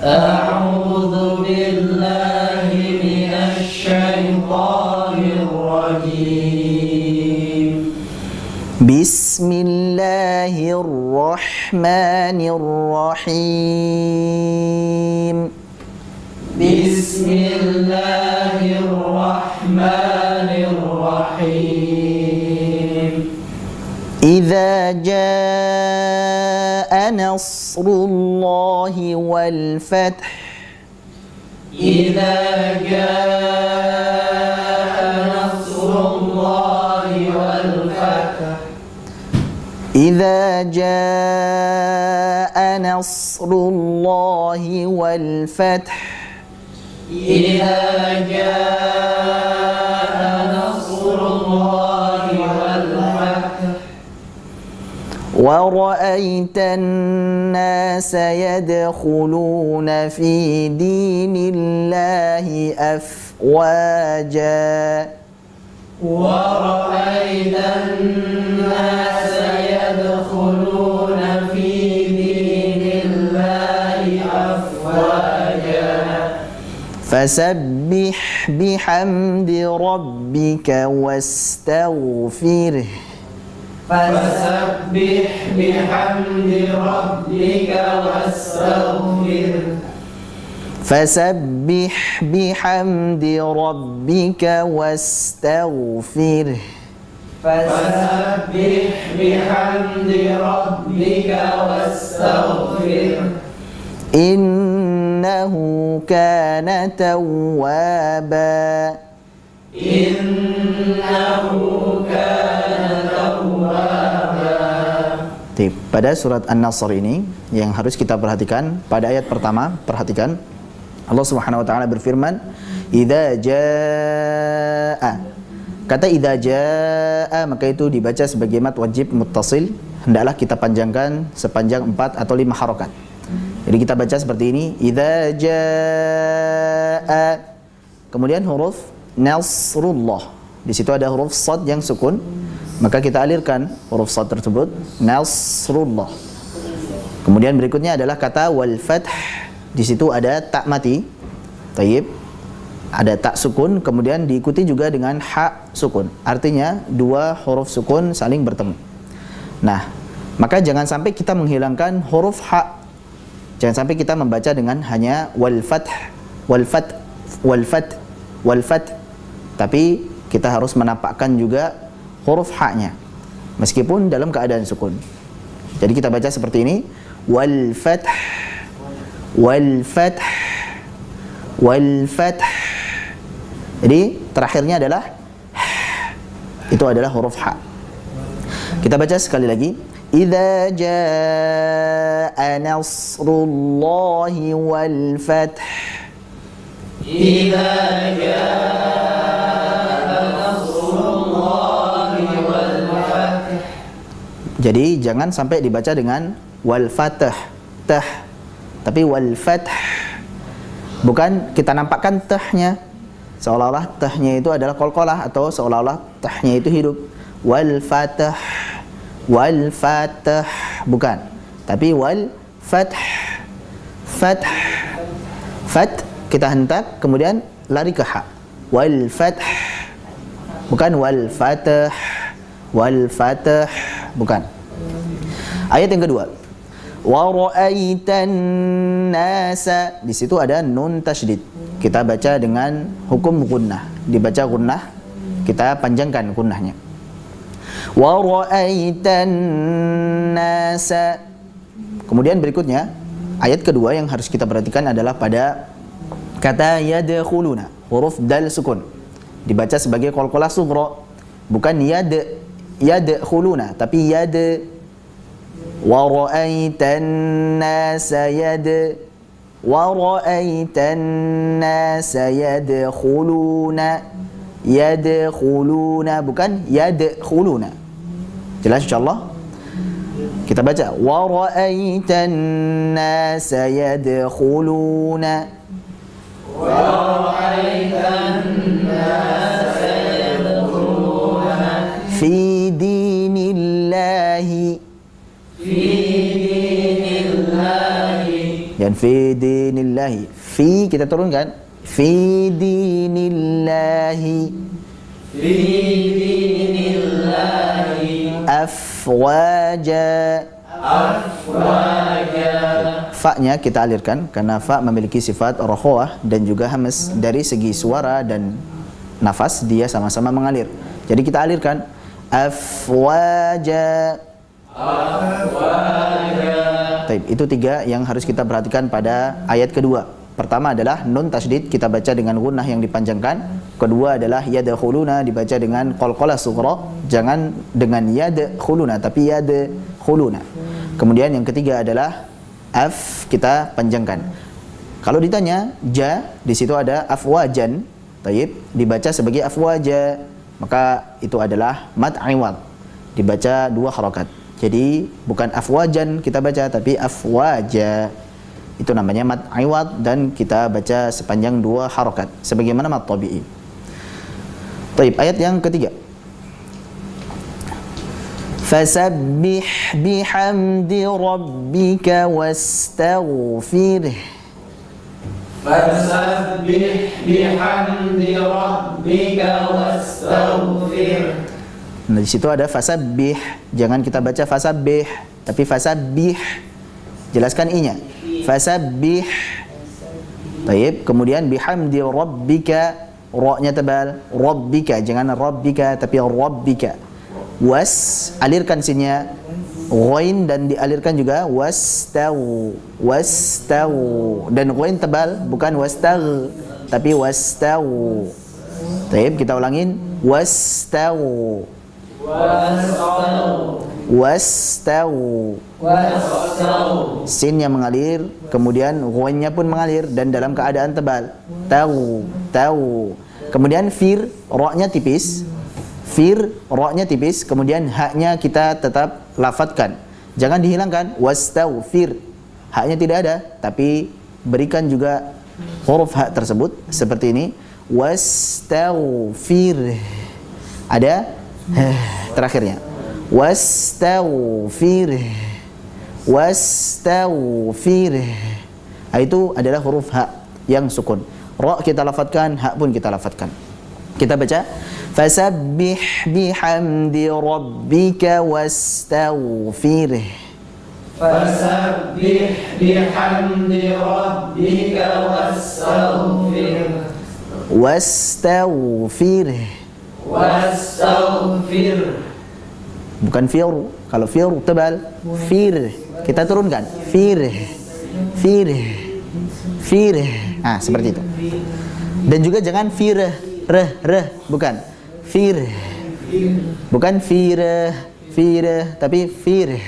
أعوذ بالله من الشيطان الرجيم بسم الله الرحمن الرحيم بسم الله الرحمن الرحيم إذا جاء نصر الله والفتح إذا جاء نصر الله والفتح إذا جاء نصر الله والفتح إذا جاء نصر الله والفتح ورأيت الناس يدخلون في دين الله أفواجا ورأيت الناس يدخلون في دين الله أفواجا فسبح بحمد ربك واستغفره فسبح بحمد ربك واستغفره فسبح بحمد ربك واستغفره فسبح بحمد ربك واستغفره إنه كان توابا إنه كان توابا. Pada surat An-Nasr ini yang harus kita perhatikan pada ayat pertama, perhatikan Allah Subhanahu wa taala berfirman, "Idza jaa." Kata idza jaa maka itu dibaca sebagai mad wajib muttasil, hendaklah kita panjangkan sepanjang 4 atau 5 harokat. Jadi kita baca seperti ini, idza jaa. Kemudian huruf nasrullah. Di situ ada huruf shad yang sukun, maka kita alirkan huruf shad tersebut nasrullah. Kemudian berikutnya adalah kata wal fath. Di situ ada tak mati. Tayyib. Ada tak sukun, kemudian diikuti juga dengan ha sukun. Artinya dua huruf sukun saling bertemu. Nah, maka jangan sampai kita menghilangkan huruf ha. Jangan sampai kita membaca dengan hanya wal fath, wal fath, wal fath, wal fath. Tapi kita harus menampakkan juga huruf ha-nya meskipun dalam keadaan sukun. Jadi kita baca seperti ini, wal fath, wal fath, wal fath. Jadi terakhirnya adalah itu adalah huruf ha. Kita baca sekali lagi, idza jaa nasrullahi wal fath. Idza jaa Jadi jangan sampai dibaca dengan wal fatah, tah, tapi wal fath. Bukan kita nampakkan tahnya seolah-olah tahnya itu adalah qalqalah atau seolah-olah tahnya itu hidup. Wal fatah, wal fatah, bukan. Tapi wal fath, fath, fath kita hentak kemudian lari ke ha. Wal fath, bukan wal fatah, wal fatah, bukan. Ayat yang kedua, wa ra'aitan nasa. Di situ ada nun tasydid. Kita baca dengan hukum gunnah. Dibaca gunnah, kita panjangkan gunnahnya. Wa ra'aitan nasa. Kemudian berikutnya, ayat kedua yang harus kita perhatikan adalah pada kata yadkhuluna, huruf dal sukun. Dibaca sebagai qalqalah sughra, bukan yadkhuluna, tapi yad. Wa ra'aitan nasa wa ra'aitan nasa yadkhuluna, bukan yadkhuluna. Jelas insyaallah? Kita baca wa ra'aitan nasa yadkhuluna, wa ra'aitan nasa yadkhuluna fi dinillahi, fi dinillahi, dan fi dinillah dinillahi. Fi kita turunkan. Fi dinillahi. Fi dinillahi afwaja. Fa-nya kita alirkan karena fa memiliki sifat rokhawah dan juga hamas. Dari segi suara dan nafas dia sama-sama mengalir. Jadi kita alirkan afwaja. Taib, itu tiga yang harus kita perhatikan pada ayat kedua. Pertama adalah nun tasydid, kita baca dengan gunnah yang dipanjangkan. Kedua adalah yadkhuluna, dibaca dengan qalqalah sughra, jangan dengan yadkhuluna tapi yadkhuluna. Kemudian yang ketiga adalah af, kita panjangkan. Kalau ditanya ja, di situ ada afwajan, taib, dibaca sebagai afwaja, maka itu adalah mad iwad, dibaca 2 harakat. Jadi bukan afwajan kita baca tapi afwaja. Itu namanya mad iwad dan kita baca sepanjang 2 harakat sebagaimana mad tabi'i. Taib, ayat yang ketiga. Fasabbih bihamdi rabbika wastaghfirh. Fasabbih bihamdi rabbika wastaghfirh. Nah, di situ ada fasabbih, jangan kita baca fasabbih tapi fasabbih. Jelaskan i-nya. Fasabbih. Taib, kemudian bihamdi rabbika, ra-nya tebal, rabbika, jangan rabbika tapi rabbika. Was, alirkan sinnya, ghain dan dialirkan juga wastaw, dan ghain tebal bukan wastagh tapi wastaw. Taib, kita ulangin wastaw. Sinnya mengalir, kemudian ghainnya pun mengalir dan dalam keadaan tebal. Tahu. Kemudian fir, ra-nya tipis. Fir, ra-nya tipis, kemudian haknya kita tetap lafadzkan. Jangan dihilangkan wastaghfir. Haknya tidak ada, tapi berikan juga huruf hak tersebut seperti ini. Wastaghfir. Ada terakhirnya. Wastaghfir. Itu adalah huruf hak yang sukun. Ra kita lafadzkan, hak pun kita lafadzkan. Kita baca fasabbih bihamdi rabbika wastaghfirh. Fasabbih bihamdi rabbika wastaghfirh. Wastaghfir. Bukan fir. Kalau fir tebal, fir. Kita turunkan. Fir. Ah, seperti itu. Dan juga jangan fir. Bukan fir, bukan fir, tapi fir.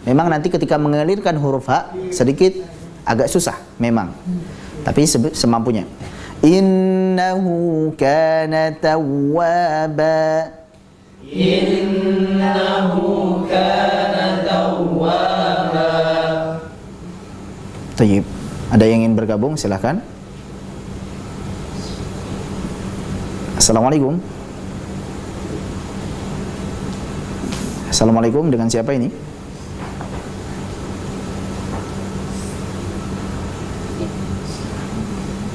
Memang nanti ketika mengalirkan huruf hak sedikit agak susah memang, tapi semampunya. Innahu kana tawwaba. Innahu kana tawwaba. Tayyib. Ada yang ingin bergabung silakan. Assalamualaikum. Assalamualaikum, dengan siapa ini?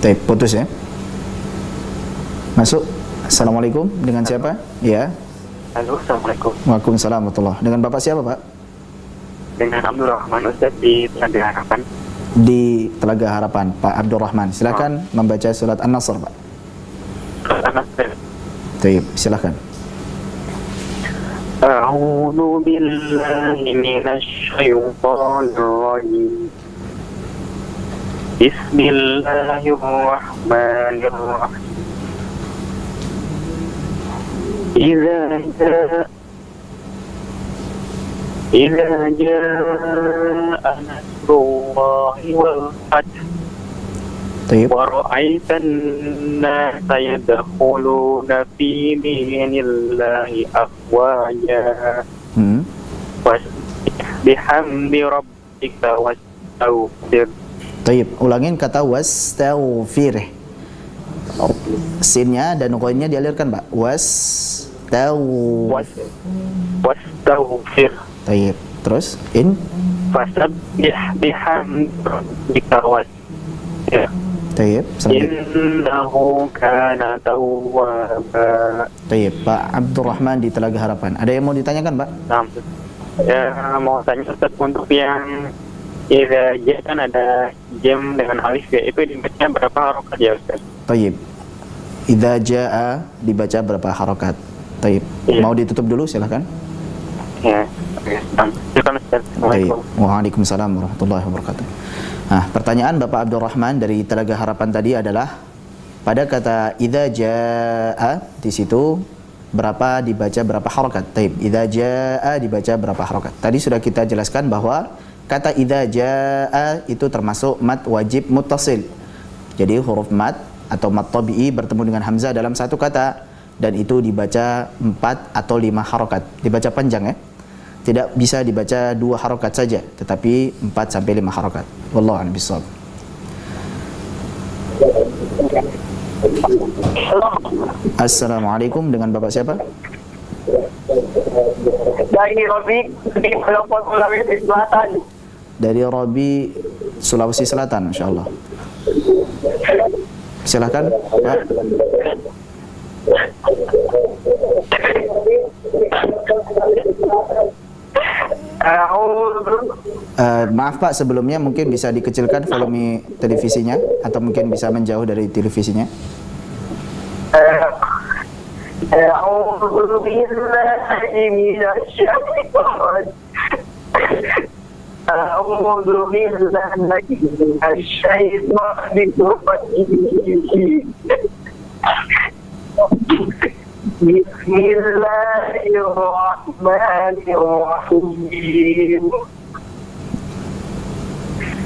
Baik, putus ya. Masuk. Assalamualaikum, dengan siapa? Ya. Halo, Assalamualaikum. Waalaikumsalam warahmatullahi. Dengan Bapak siapa, Pak? Dengan Abdurrahman, Ustaz, di Telaga Harapan. Di Telaga Harapan, Pak Abdurrahman. Silakan membaca surat An-Nasr, Pak. Baik, silakan. A'udzu billahi minasy syaithanir rajim. Bismillahirrahmanirrahim. Idza jaa nasrullahi wal fath. وَرَأَيْتَ النَّاسَ يَدْخُلُونَ فِي دِينِ اللَّهِ أَفْوَاجًا فَسَبِّحْ بِحَمْدِ رَبِّكَ وَاسْتَغْفِرْ. Taib, ulangin kata wastaghfir. Sinnya dan ghainnya dialirkan, Pak. Wastaghfir. Wastaghfir. Taib. Terus fasabbih bihamdi rabbika ya. Tayyib, selanjutnya. Innahu kana tawwaba. Tayyib, Pak Abdurrahman di Telaga Harapan. Ada yang mau ditanyakan, Pak? Nah, ya mau tanya Ustaz, untuk yang idza ja kan ada jam dengan alif ya, itu dibaca berapa harokat ya Ustaz? Tayyib. Idza jaa dibaca berapa harokat? Tayyib. Iya. Mau ditutup dulu, silahkan. Ya, oke. Silakan Ustaz. Tayyib. Waalaikumsalam warahmatullahi wabarakatuh. Nah, pertanyaan Bapak Abdurrahman dari Telaga Harapan tadi adalah pada kata idza jaa di situ berapa dibaca berapa harokat? Taib. Idza jaa dibaca berapa harokat? Tadi sudah kita jelaskan bahwa kata idza jaa itu termasuk mad wajib muttasil. Jadi huruf mad atau mad tabi'i bertemu dengan hamzah dalam satu kata dan itu dibaca 4 atau 5 harokat. Dibaca panjang ya. Tidak bisa dibaca 2 harokat saja, tetapi 4 sampai 5 harokat. Wallahu a'lam bishawab. Assalamualaikum, dengan Bapak siapa? Dari Robi di Sulawesi Selatan. Dari Robi, Sulawesi Selatan, insyaallah. Silakan, Pak. Maaf Pak, sebelumnya mungkin bisa dikecilkan volume televisinya atau mungkin bisa menjauh dari televisinya. A'udzu billahi minasyaitonir rajim. Bismillahirrahmanirrahim.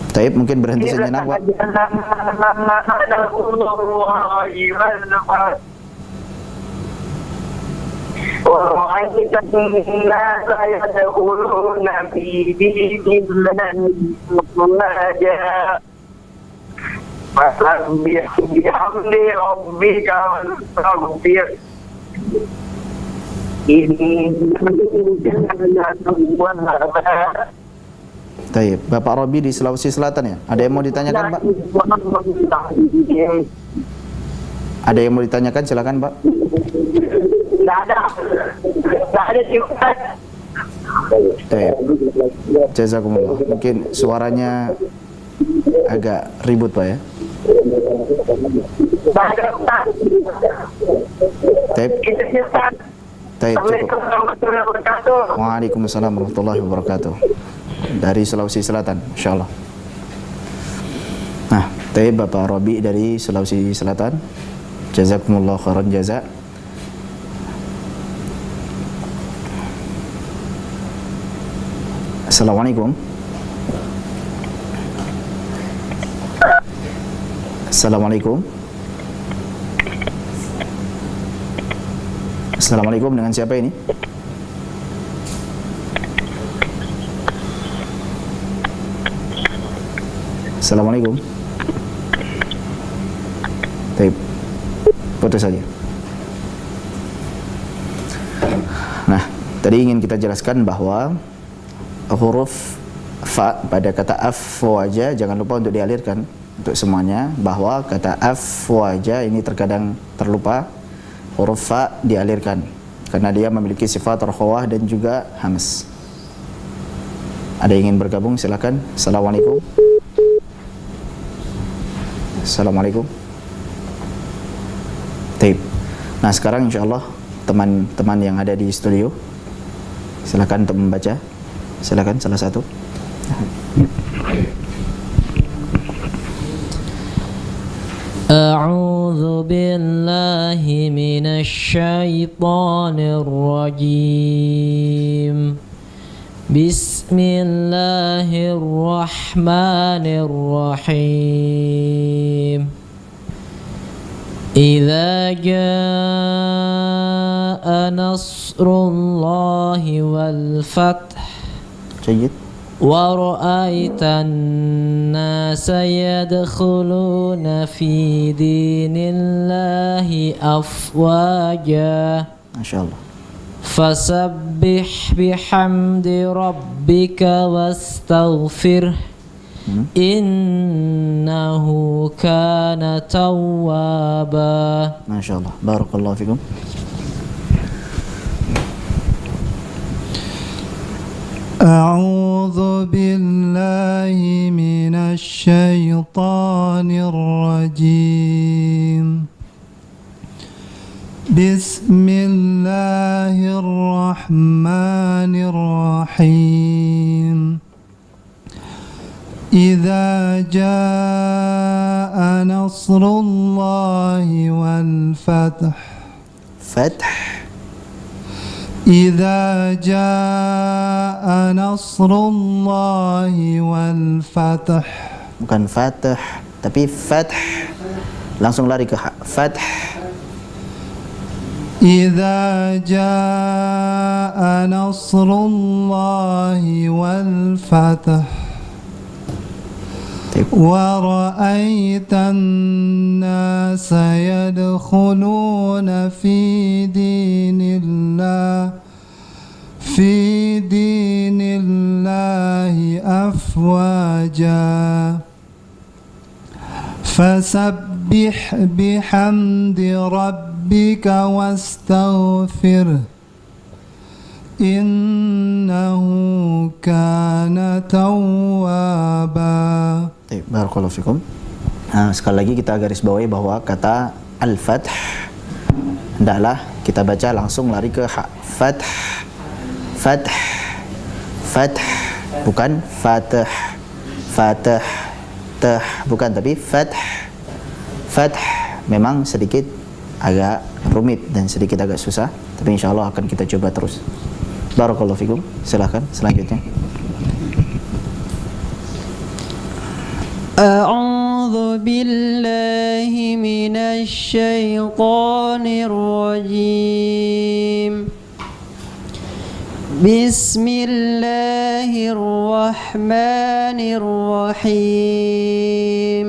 Taib, mungkin berhenti sejenak Pak. Taib, Bapak Robi di Sulawesi Selatan ya? Ada yang mau ditanyakan Pak? Ada yang mau ditanyakan, silakan Pak. Tidak ada juga. Taib, jazakumullah. Mungkin suaranya agak ribut Pak ya. Taib. Taib, cukup. Waalaikumsalam warahmatullahi wabarakatuh. Dari Sulawesi Selatan, insyaallah. Nah, Taib, Bapak Robi dari Sulawesi Selatan. Jazakumullah khairan jaza. Assalamualaikum. Assalamualaikum. Assalamualaikum, dengan siapa ini? Assalamualaikum. Baik, putus saja. Nah, tadi ingin kita jelaskan bahwa huruf fa pada kata afwaja jangan lupa untuk dialirkan untuk semuanya, bahwa kata afwaja ini terkadang terlupa, huruf fa dialirkan karena dia memiliki sifat rakhawah dan juga hams. Ada yang ingin bergabung, silakan. Assalamualaikum. Assalamualaikum. Taib. Nah, sekarang insyaallah teman-teman yang ada di studio silakan untuk membaca. Silakan salah satu. A'udzu billahi minasy syaithanir rajim. Bismillahirrahmanirrahim. Idza jaa nasrullahi wal fath. Jayyid. Wa ra'aitan nasa yadkhuluna fi dinillahi afwaja. Masyaallah. Fasabbih bihamdi rabbika wastaghfirh innahu kana tawwaba. Masya Allah, barakallahu fikum. أعوذ بالله من الشيطان الرجيم بسم الله الرحمن الرحيم إذا جاء نصر الله والفتح إذا جاء نصر الله والفتح. Bukan fatah, tapi fath. Langsung lari ke fath. إذا جاء نصر الله والفتح ورأيت الناس يدخلون في دين الله أفواجا فسبح بحمد ربك واستغفره إنه كان توابا. Barakallahu fikum. Sekali lagi kita garis bawahi bahwa kata al-fath hendaklah kita baca langsung lari ke fath. Fath, fath, bukan fatah, fatah, tah, bukan, tapi fath. Fath memang sedikit agak rumit dan sedikit agak susah, tapi insyaallah akan kita coba terus. Barakallahu fikum. Silakan selanjutnya. أعوذ بالله من الشيطان الرجيم بسم الله الرحمن الرحيم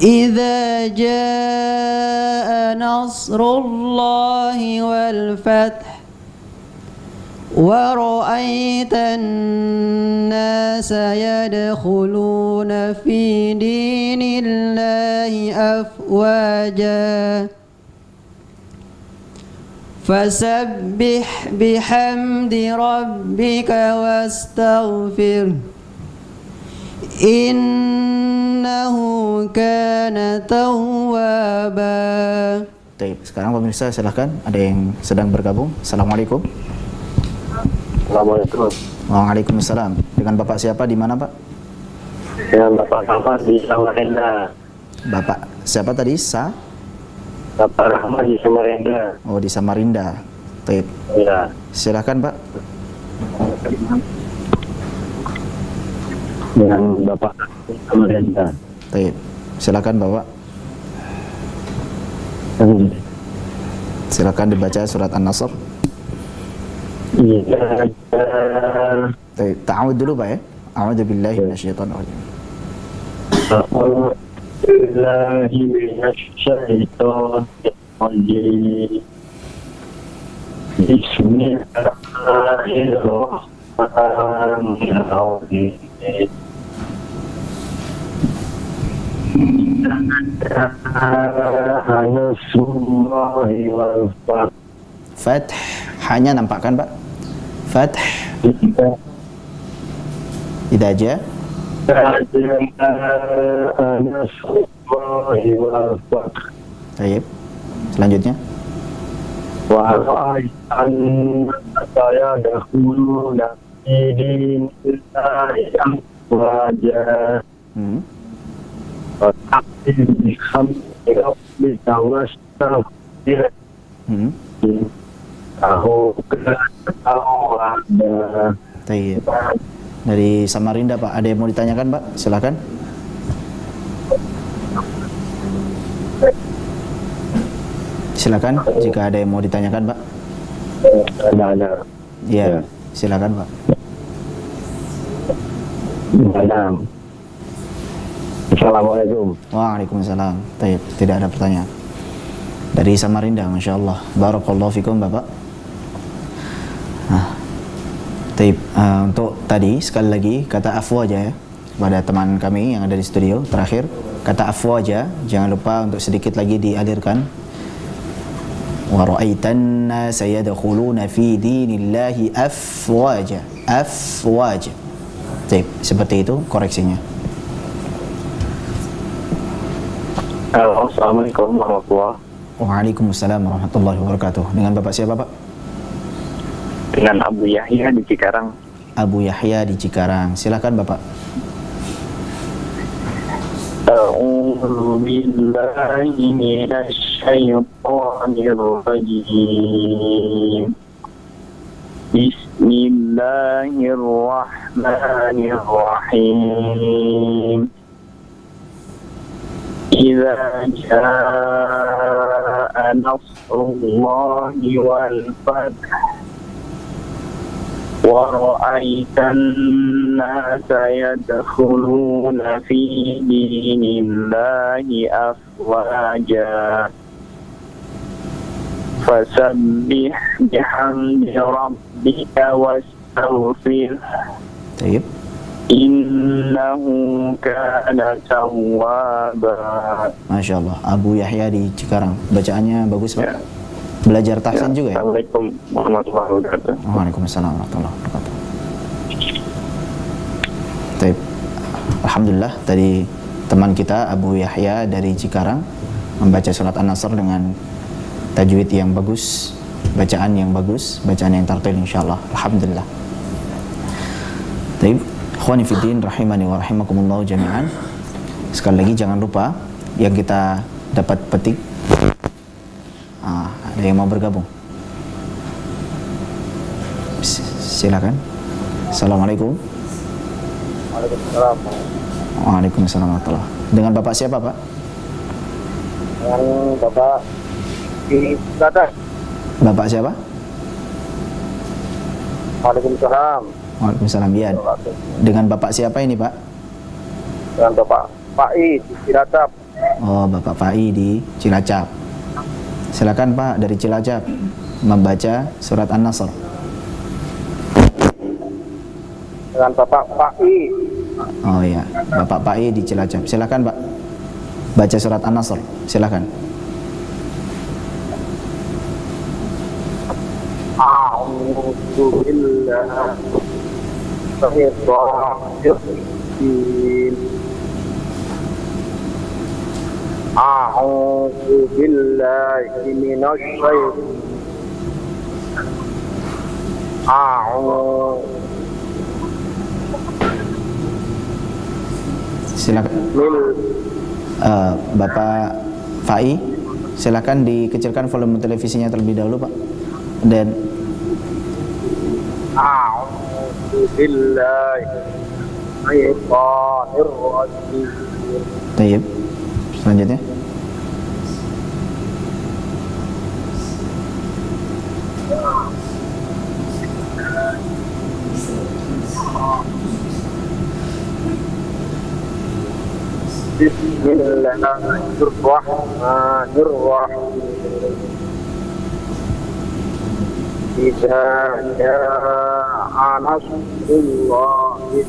إذا جاء نصر الله والفتح ورأيت الناس يدخلون في دين الله أفواجا فسبح بحمد ربك واستغفره إنه كان توابا. Baik, sekarang pemirsa silahkan, ada yang sedang bergabung. Assalamualaikum. Assalamualaikum. Waalaikumsalam. Dengan Bapak siapa, di mana Pak? Dengan Bapak Rahmat di Samarinda. Bapak siapa tadi? Bapak Rahmat di Samarinda. Oh, di Samarinda. Baik. Ya. Silakan Pak. Dengan Bapak di Samarinda. Baik. Silakan Bapak. Silakan dibaca surat An-Nasr. Baik, ta'awud dulu Pak ya. A'udzu billahi minasyaitonir rajim. A'udzu billahi minasyaitonir rajim. Bismillahirrahmanirrahim. Nasrullahi wal fath. Fath hanya nampakkan Pak. Fath. Idza jaa Nasrullahi wal fath. Baik. Selanjutnya. Wa ra'aitan saya dahulu fi dinillahi afwaja. Fasabbih bihamdi rabbika wastaghfirh. Baik. Dari Samarinda Pak, ada yang mau ditanyakan Pak? Silakan. Silakan jika ada yang mau ditanyakan Pak. Ada. Ya, silakan Pak. Assalamualaikum. Waalaikumsalam. Baik, tidak ada pertanyaan. Dari Samarinda, Masya Allah. Barakallahu fikum Bapak. Nah, untuk tadi sekali lagi kata afwaja ya, kepada teman kami yang ada di studio terakhir, kata afwaja jangan lupa untuk sedikit lagi dialirkan. Wa ra'aitan nasa yadkhuluna fi dinillahi afwaja. Afwaja. Seperti itu koreksinya. Assalamualaikum warahmatullahi wabarakatuh. Waalaikumsalam warahmatullahi wabarakatuh. Dengan Bapak siapa Pak? Dengan Abu Yahya di Cikarang. Abu Yahya di Cikarang. Silakan Bapak. A'udzu billahi minasy syaithanir rajim. Bismillahirrahmanirrahim. إذا جاء نصر الله والفتح ورأيت الناس يدخلون في دين الله أفواجا فسبح بحمد ربك واستغفره Innahu kana tawwaba. Masya Allah. Abu Yahya di Cikarang. Bacaannya bagus Pak? Ya. Belajar tahsin juga ya? Assalamualaikum warahmatullahi wabarakatuh. Waalaikumsalam warahmatullahi wabarakatuh. Baik. Alhamdulillah tadi teman kita Abu Yahya dari Cikarang membaca surat An-Nasr dengan tajwid yang bagus, bacaan yang bagus, bacaan yang tartil insyaallah. Alhamdulillah. Baik. Ikhwani fiddin rahimani wa rahimakumullah jami'an. Sekali lagi jangan lupa yang kita dapat petik. Ada yang mau bergabung? Silakan. Assalamualaikum. Waalaikumsalam. Waalaikumsalam warahmatullahi. Dengan Bapak siapa Pak? Dengan Bapak di Cilacap. Bapak siapa? Waalaikumsalam. Waalaikumsalam. Ya. Dengan Bapak siapa ini Pak? Dengan Bapak Pai di Cilacap. Oh, Bapak Pai di Cilacap. Silakan Pak dari Cilacap membaca surat An-Nasr. Dengan Bapak Pai. Oh iya, Bapak Pai di Cilacap. Silakan Pak baca surat An-Nasr. Silakan. A'udzu billahi A'udzu billahi minasy syaitonir. Silakan. Bapak Fai, silakan dikecilkan volume televisinya terlebih dahulu Pak. Dan A'udzu billahi syaitonir rajim. Baik. Selanjutnya. Bismillahirrahmanirrahim. Idza jaa nasrullahi.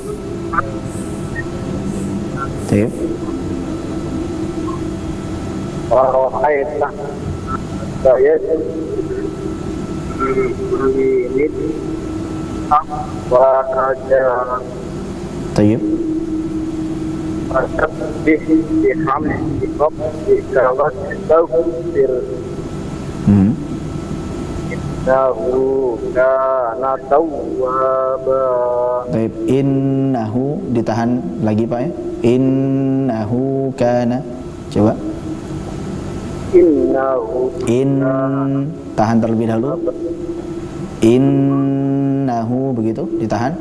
Baik. Warahmatullahi wabarakatuh. Tayyib. Fasabbih bihamdi rabbika wastaghfir. Innahu kana tawwaba. Baik, innahu ditahan lagi Pak ya. Innahu kana. Coba. Tahan terlebih dahulu. Innahu begitu ditahan.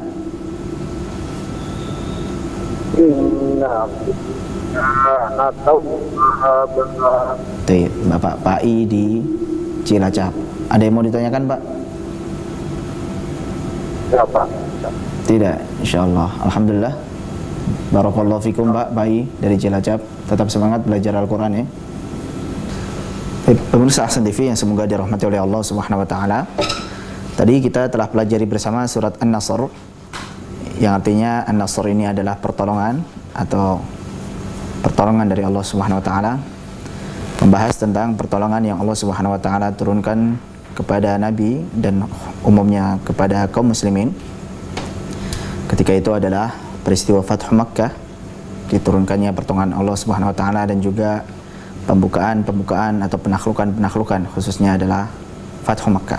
Bapak Pai di Cilacap. Ada yang mau ditanyakan Pak? Tidak, insyaallah. Alhamdulillah. Barakallahu fikum Pak Pai dari Cilacap. Tetap semangat belajar Al-Quran ya. Pemirsa Ahsan TV yang semoga dirahmati oleh Allah Subhanahu wa taala. Tadi kita telah pelajari bersama surat An-Nasr, yang artinya An-Nasr ini adalah pertolongan atau pertolongan dari Allah Subhanahu wa taala. Membahas tentang pertolongan yang Allah Subhanahu wa taala turunkan kepada nabi dan umumnya kepada kaum muslimin. Ketika itu adalah peristiwa Fathu Makkah, diturunkannya pertolongan Allah Subhanahu wa taala, dan juga pembukaan atau penaklukan khususnya adalah Fathu Makkah.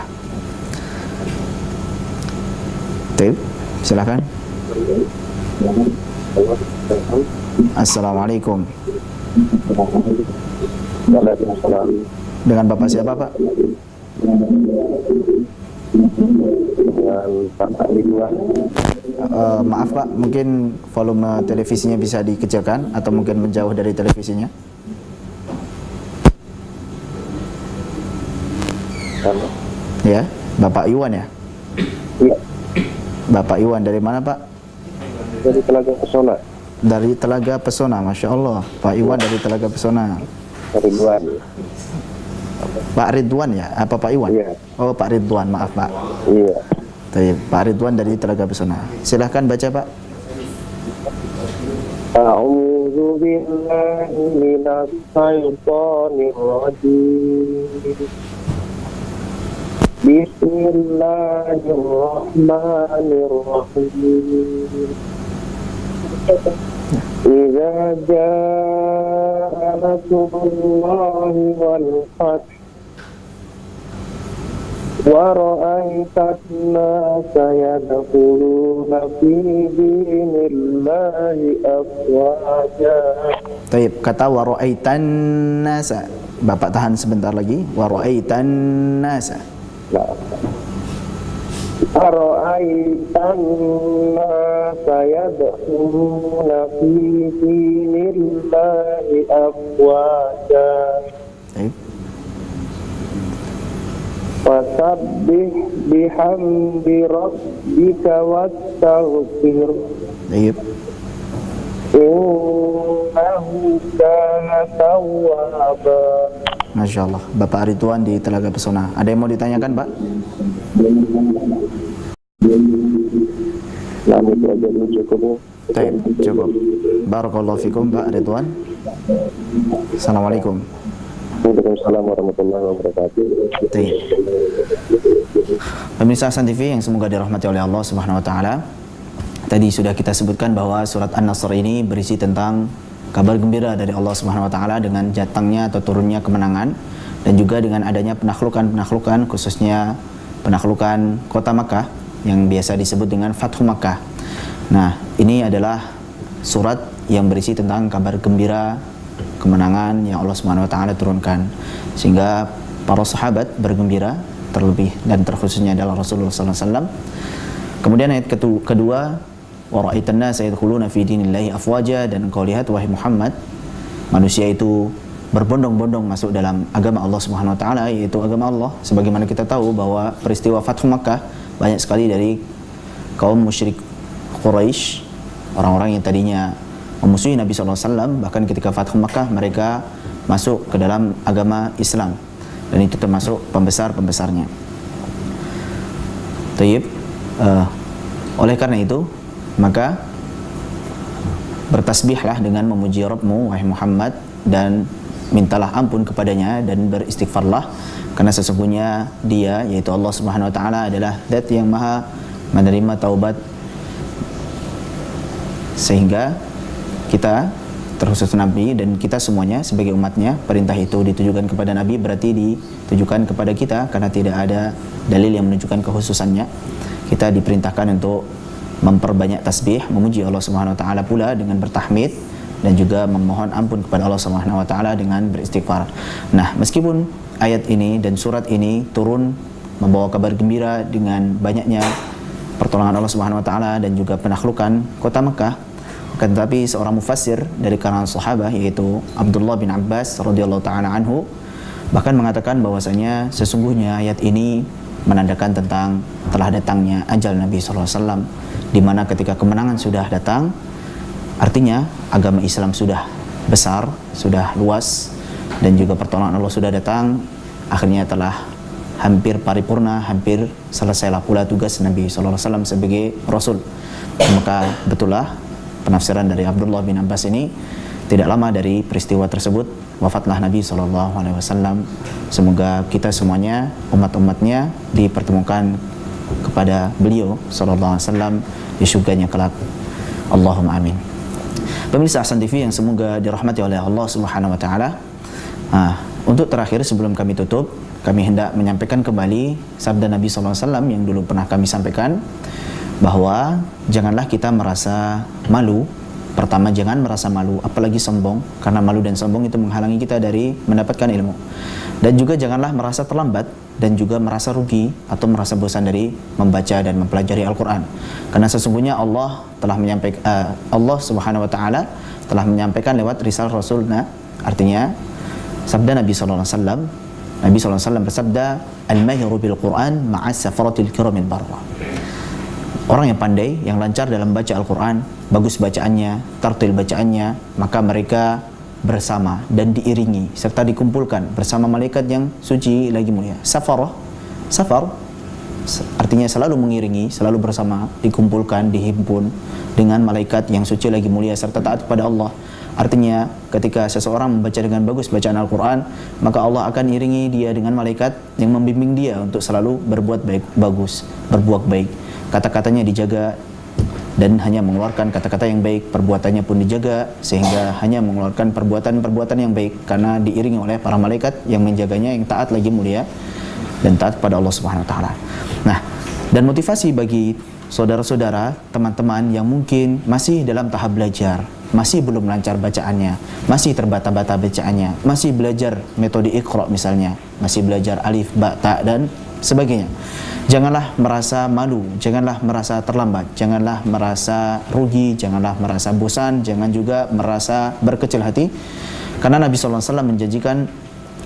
Baik, silakan. Assalamualaikum. Waalaikumsalam. Dengan Bapak siapa, Pak? Dengan Pak Ridwan. Maaf Pak, mungkin volume televisinya bisa dikecilkan atau mungkin menjauh dari televisinya. Ya, Bapak Iwan ya? Iya. Bapak Iwan dari mana Pak? Dari Telaga Pesona. Dari Telaga Pesona, Masya Allah. Pak Iwan dari Telaga Pesona. Ridwan. Pak Ridwan ya? Apa Pak Iwan? Iya. Oh Pak Ridwan, maaf Pak. Iya. Pak Ridwan dari Telaga Pesona. Silahkan baca Pak. A'udzu billahi minasy syaithanir rajim. Bismillahirrahmanirrahim. Idza jaa'a nasrullahi wal fath wa ra'aitan nasa yadkhuluna fi dinillahi afwaja. Baik, kata wa ra'aitan nasa. Bapak tahan sebentar lagi. Wa ra'aitan nasa. Ara'aitan nasa yadkhuluna fi dinillahi afwaja. Baik. Fasabbih bihamdi rabbika wastaghfir. Baik. Innahu kana tawwaba. Masya Allah, Bapak Ridwan di Telaga Pesona. Ada yang mau ditanyakan Pak? Nah, itu aja dulu cukup. Baik, cukup. Barakallahu fikum Pak Ridwan. Assalamualaikum. Waalaikumsalam warahmatullahi wabarakatuh. Baik. Pemirsa Ahsan TV yang semoga dirahmati oleh Allah Subhanahu wa taala. Tadi sudah kita sebutkan bahwa surat An-Nasr ini berisi tentang kabar gembira dari Allah Subhanahu wa taala dengan datangnya atau turunnya kemenangan, dan juga dengan adanya penaklukan khususnya penaklukan kota Makkah yang biasa disebut dengan Fathu Makkah. Nah, ini adalah surat yang berisi tentang kabar gembira kemenangan yang Allah Subhanahu wa taala turunkan, sehingga para sahabat bergembira, terlebih dan terkhususnya adalah Rasulullah sallallahu alaihi wasallam. Kemudian ayat kedua, wa ra'aitan nasa yadkhuluna fi dinillahi afwaja, dan engkau lihat wahai Muhammad, manusia itu berbondong-bondong masuk dalam agama Allah Subhanahu wa taala, yaitu agama Allah. Sebagaimana kita tahu bahwa peristiwa Fathu Makkah, banyak sekali dari kaum musyrik Quraisy, orang-orang yang tadinya memusuhi Nabi SAW, bahkan ketika Fathu Makkah mereka masuk ke dalam agama Islam, dan itu termasuk pembesar-pembesarnya. Tayyib. Oleh karena itu, maka bertasbihlah dengan memuji Rabbmu wahai Muhammad, dan mintalah ampun kepadanya dan beristighfarlah, karena sesungguhnya Dia, yaitu Allah Subhanahu wa taala, adalah Zat yang Maha menerima taubat. Sehingga kita, terkhusus Nabi dan kita semuanya sebagai umatnya, perintah itu ditujukan kepada Nabi berarti ditujukan kepada kita, karena tidak ada dalil yang menunjukkan kekhususannya. Kita diperintahkan untuk memperbanyak tasbih, memuji Allah Subhanahu wa taala pula dengan bertahmid, dan juga memohon ampun kepada Allah Subhanahu wa taala dengan beristighfar. Nah, meskipun ayat ini dan surat ini turun membawa kabar gembira dengan banyaknya pertolongan Allah Subhanahu wa taala dan juga penaklukan kota Mekah, akan tetapi seorang mufassir dari kalangan sahabat, yaitu Abdullah bin Abbas radhiyallahu taala anhu, bahkan mengatakan bahwasanya sesungguhnya ayat ini menandakan tentang telah datangnya ajal Nabi SAW, di mana ketika kemenangan sudah datang, artinya agama Islam sudah besar, sudah luas, dan juga pertolongan Allah sudah datang, akhirnya telah hampir paripurna, hampir selesailah pula tugas Nabi sallallahu alaihi wasallam sebagai rasul. Maka betullah penafsiran dari Abdullah bin Abbas ini, tidak lama dari peristiwa tersebut wafatlah Nabi sallallahu alaihi wasallam. Semoga kita semuanya, umat-umatnya, dipertemukan kepada beliau sallallahu alaihi wasallam di surganya kelak. Allahumma amin. Pemirsa Ahsan TV yang semoga dirahmati oleh Allah Subhanahu wa taala. Untuk terakhir sebelum kami tutup, kami hendak menyampaikan kembali sabda Nabi sallallahu alaihi wasallam yang dulu pernah kami sampaikan, bahwa janganlah kita merasa malu. Pertama, jangan merasa malu, apalagi sombong, karena malu dan sombong itu menghalangi kita dari mendapatkan ilmu. Dan juga janganlah merasa terlambat dan juga merasa rugi atau merasa bosan dari membaca dan mempelajari Al-Quran. Karena sesungguhnya Allah telah menyampaikan, Allah Subhanahu Wa Taala telah menyampaikan lewat risalah Rasulnya. Artinya sabda Nabi Sallallahu Alaihi Wasallam, Nabi Sallallahu Alaihi Wasallam bersabda, "Al-mahiru bil Quran ma'as safaratil kiramil barra." Orang yang pandai, yang lancar dalam baca Al-Quran, bagus bacaannya, tartil bacaannya, maka mereka bersama dan diiringi serta dikumpulkan bersama malaikat yang suci lagi mulia. Safar artinya selalu mengiringi, selalu bersama, dikumpulkan, dihimpun dengan malaikat yang suci lagi mulia serta taat kepada Allah. Artinya ketika seseorang membaca dengan bagus bacaan Al-Quran, maka Allah akan iringi dia dengan malaikat yang membimbing dia untuk selalu berbuat baik, berbuat baik. Kata-katanya dijaga dan hanya mengeluarkan kata-kata yang baik, perbuatannya pun dijaga sehingga hanya mengeluarkan perbuatan-perbuatan yang baik karena diiringi oleh para malaikat yang menjaganya, yang taat lagi mulia dan taat kepada Allah Subhanahu wa taala. Nah, dan motivasi bagi saudara-saudara, teman-teman yang mungkin masih dalam tahap belajar, masih belum lancar bacaannya, masih terbata-bata bacaannya, masih belajar metode Iqra misalnya, masih belajar alif, ba, ta dan sebagainya. Janganlah merasa malu, janganlah merasa terlambat, janganlah merasa rugi, janganlah merasa bosan, jangan juga merasa berkecil hati. Karena Nabi sallallahu alaihi wasallam menjanjikan,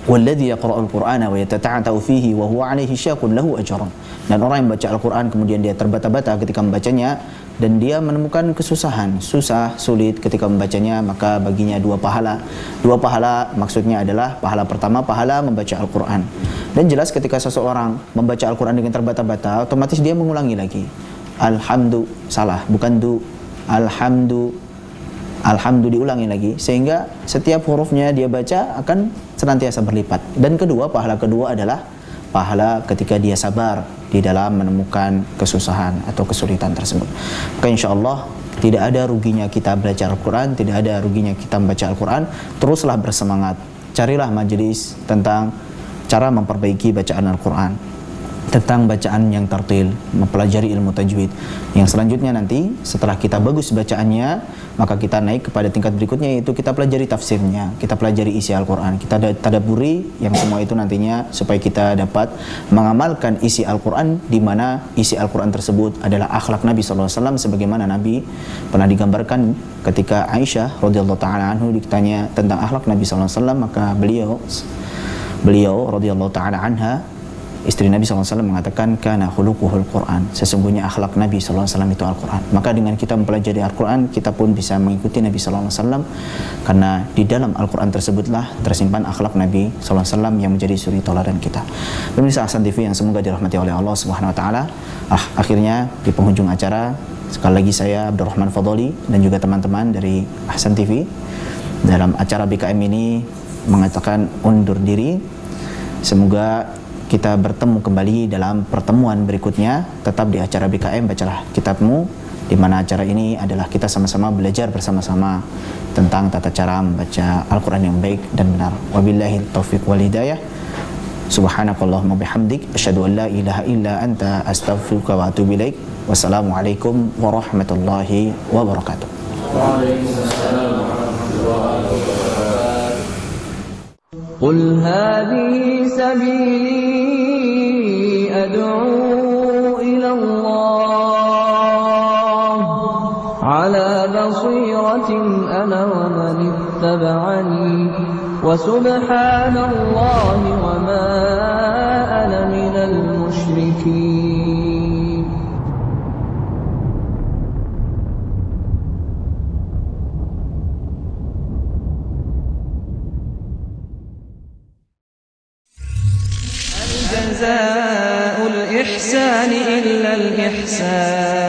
"Walladzi yaqra'ul Qur'ana wa yatata'atu fihi wa huwa 'alaihi syaqqun lahu ajrun." Dan orang yang baca Al-Qur'an kemudian dia terbata-bata ketika membacanya dan dia menemukan kesusahan, susah, sulit ketika membacanya, maka baginya dua pahala. Dua pahala maksudnya adalah pahala pertama, pahala membaca Al-Quran. Dan jelas ketika seseorang membaca Al-Quran dengan terbata-bata, otomatis dia mengulangi lagi. Alhamdu, salah, bukan du. Alhamdu diulangi lagi, sehingga setiap hurufnya dia baca akan senantiasa berlipat. Dan kedua, pahala kedua adalah pahala ketika dia sabar di dalam menemukan kesusahan atau kesulitan tersebut. Maka insya Allah tidak ada ruginya kita belajar Al-Quran, tidak ada ruginya kita membaca Al-Quran. Teruslah bersemangat, carilah majelis tentang cara memperbaiki bacaan Al-Quran, tentang bacaan yang tartil, mempelajari ilmu tajwid. Yang selanjutnya nanti setelah kita bagus bacaannya, maka kita naik kepada tingkat berikutnya, yaitu kita pelajari tafsirnya, kita pelajari isi Al-Quran, kita tadaburi yang semua itu nantinya supaya kita dapat mengamalkan isi Al-Quran, di mana isi Al-Quran tersebut adalah akhlak Nabi SAW, sebagaimana Nabi pernah digambarkan ketika Aisyah radhiyallahu taala anhu ditanya tentang akhlak Nabi SAW, maka beliau radhiyallahu taala anha, istri Nabi SAW mengatakan, kana khuluquhul Quran, sesungguhnya akhlak Nabi SAW itu Al-Quran. Maka dengan kita mempelajari Al-Quran, kita pun bisa mengikuti Nabi SAW, karena di dalam Al-Quran tersebutlah tersimpan akhlak Nabi SAW yang menjadi suri tauladan kita. Pemirsa Ahsan TV yang semoga dirahmati oleh Allah Subhanahu Wa Taala. Akhirnya di penghujung acara, sekali lagi saya Abdurrahman Fadholi dan juga teman-teman dari Ahsan TV dalam acara BKM ini mengatakan undur diri. Semoga kita bertemu kembali dalam pertemuan berikutnya, tetap di acara BKM Bacalah Kitabmu, di mana acara ini adalah kita sama-sama belajar bersama-sama tentang tata cara membaca Al-Quran yang baik dan benar. Wabillahi taufiq wal hidayah. Subhanakallahumma bihamdik, asyhadu an la ilaha illa anta, astaghfiruka wa atubu ilaik. Wassalamualaikum warahmatullahi wabarakatuh. Waalaikumsalam warahmatullahi wabarakatuh. قل هذه سبيلي أدعو إلى الله على بصيرة أنا ومن اتبعني وسبحان الله وما أنا من المشركين. الإحسان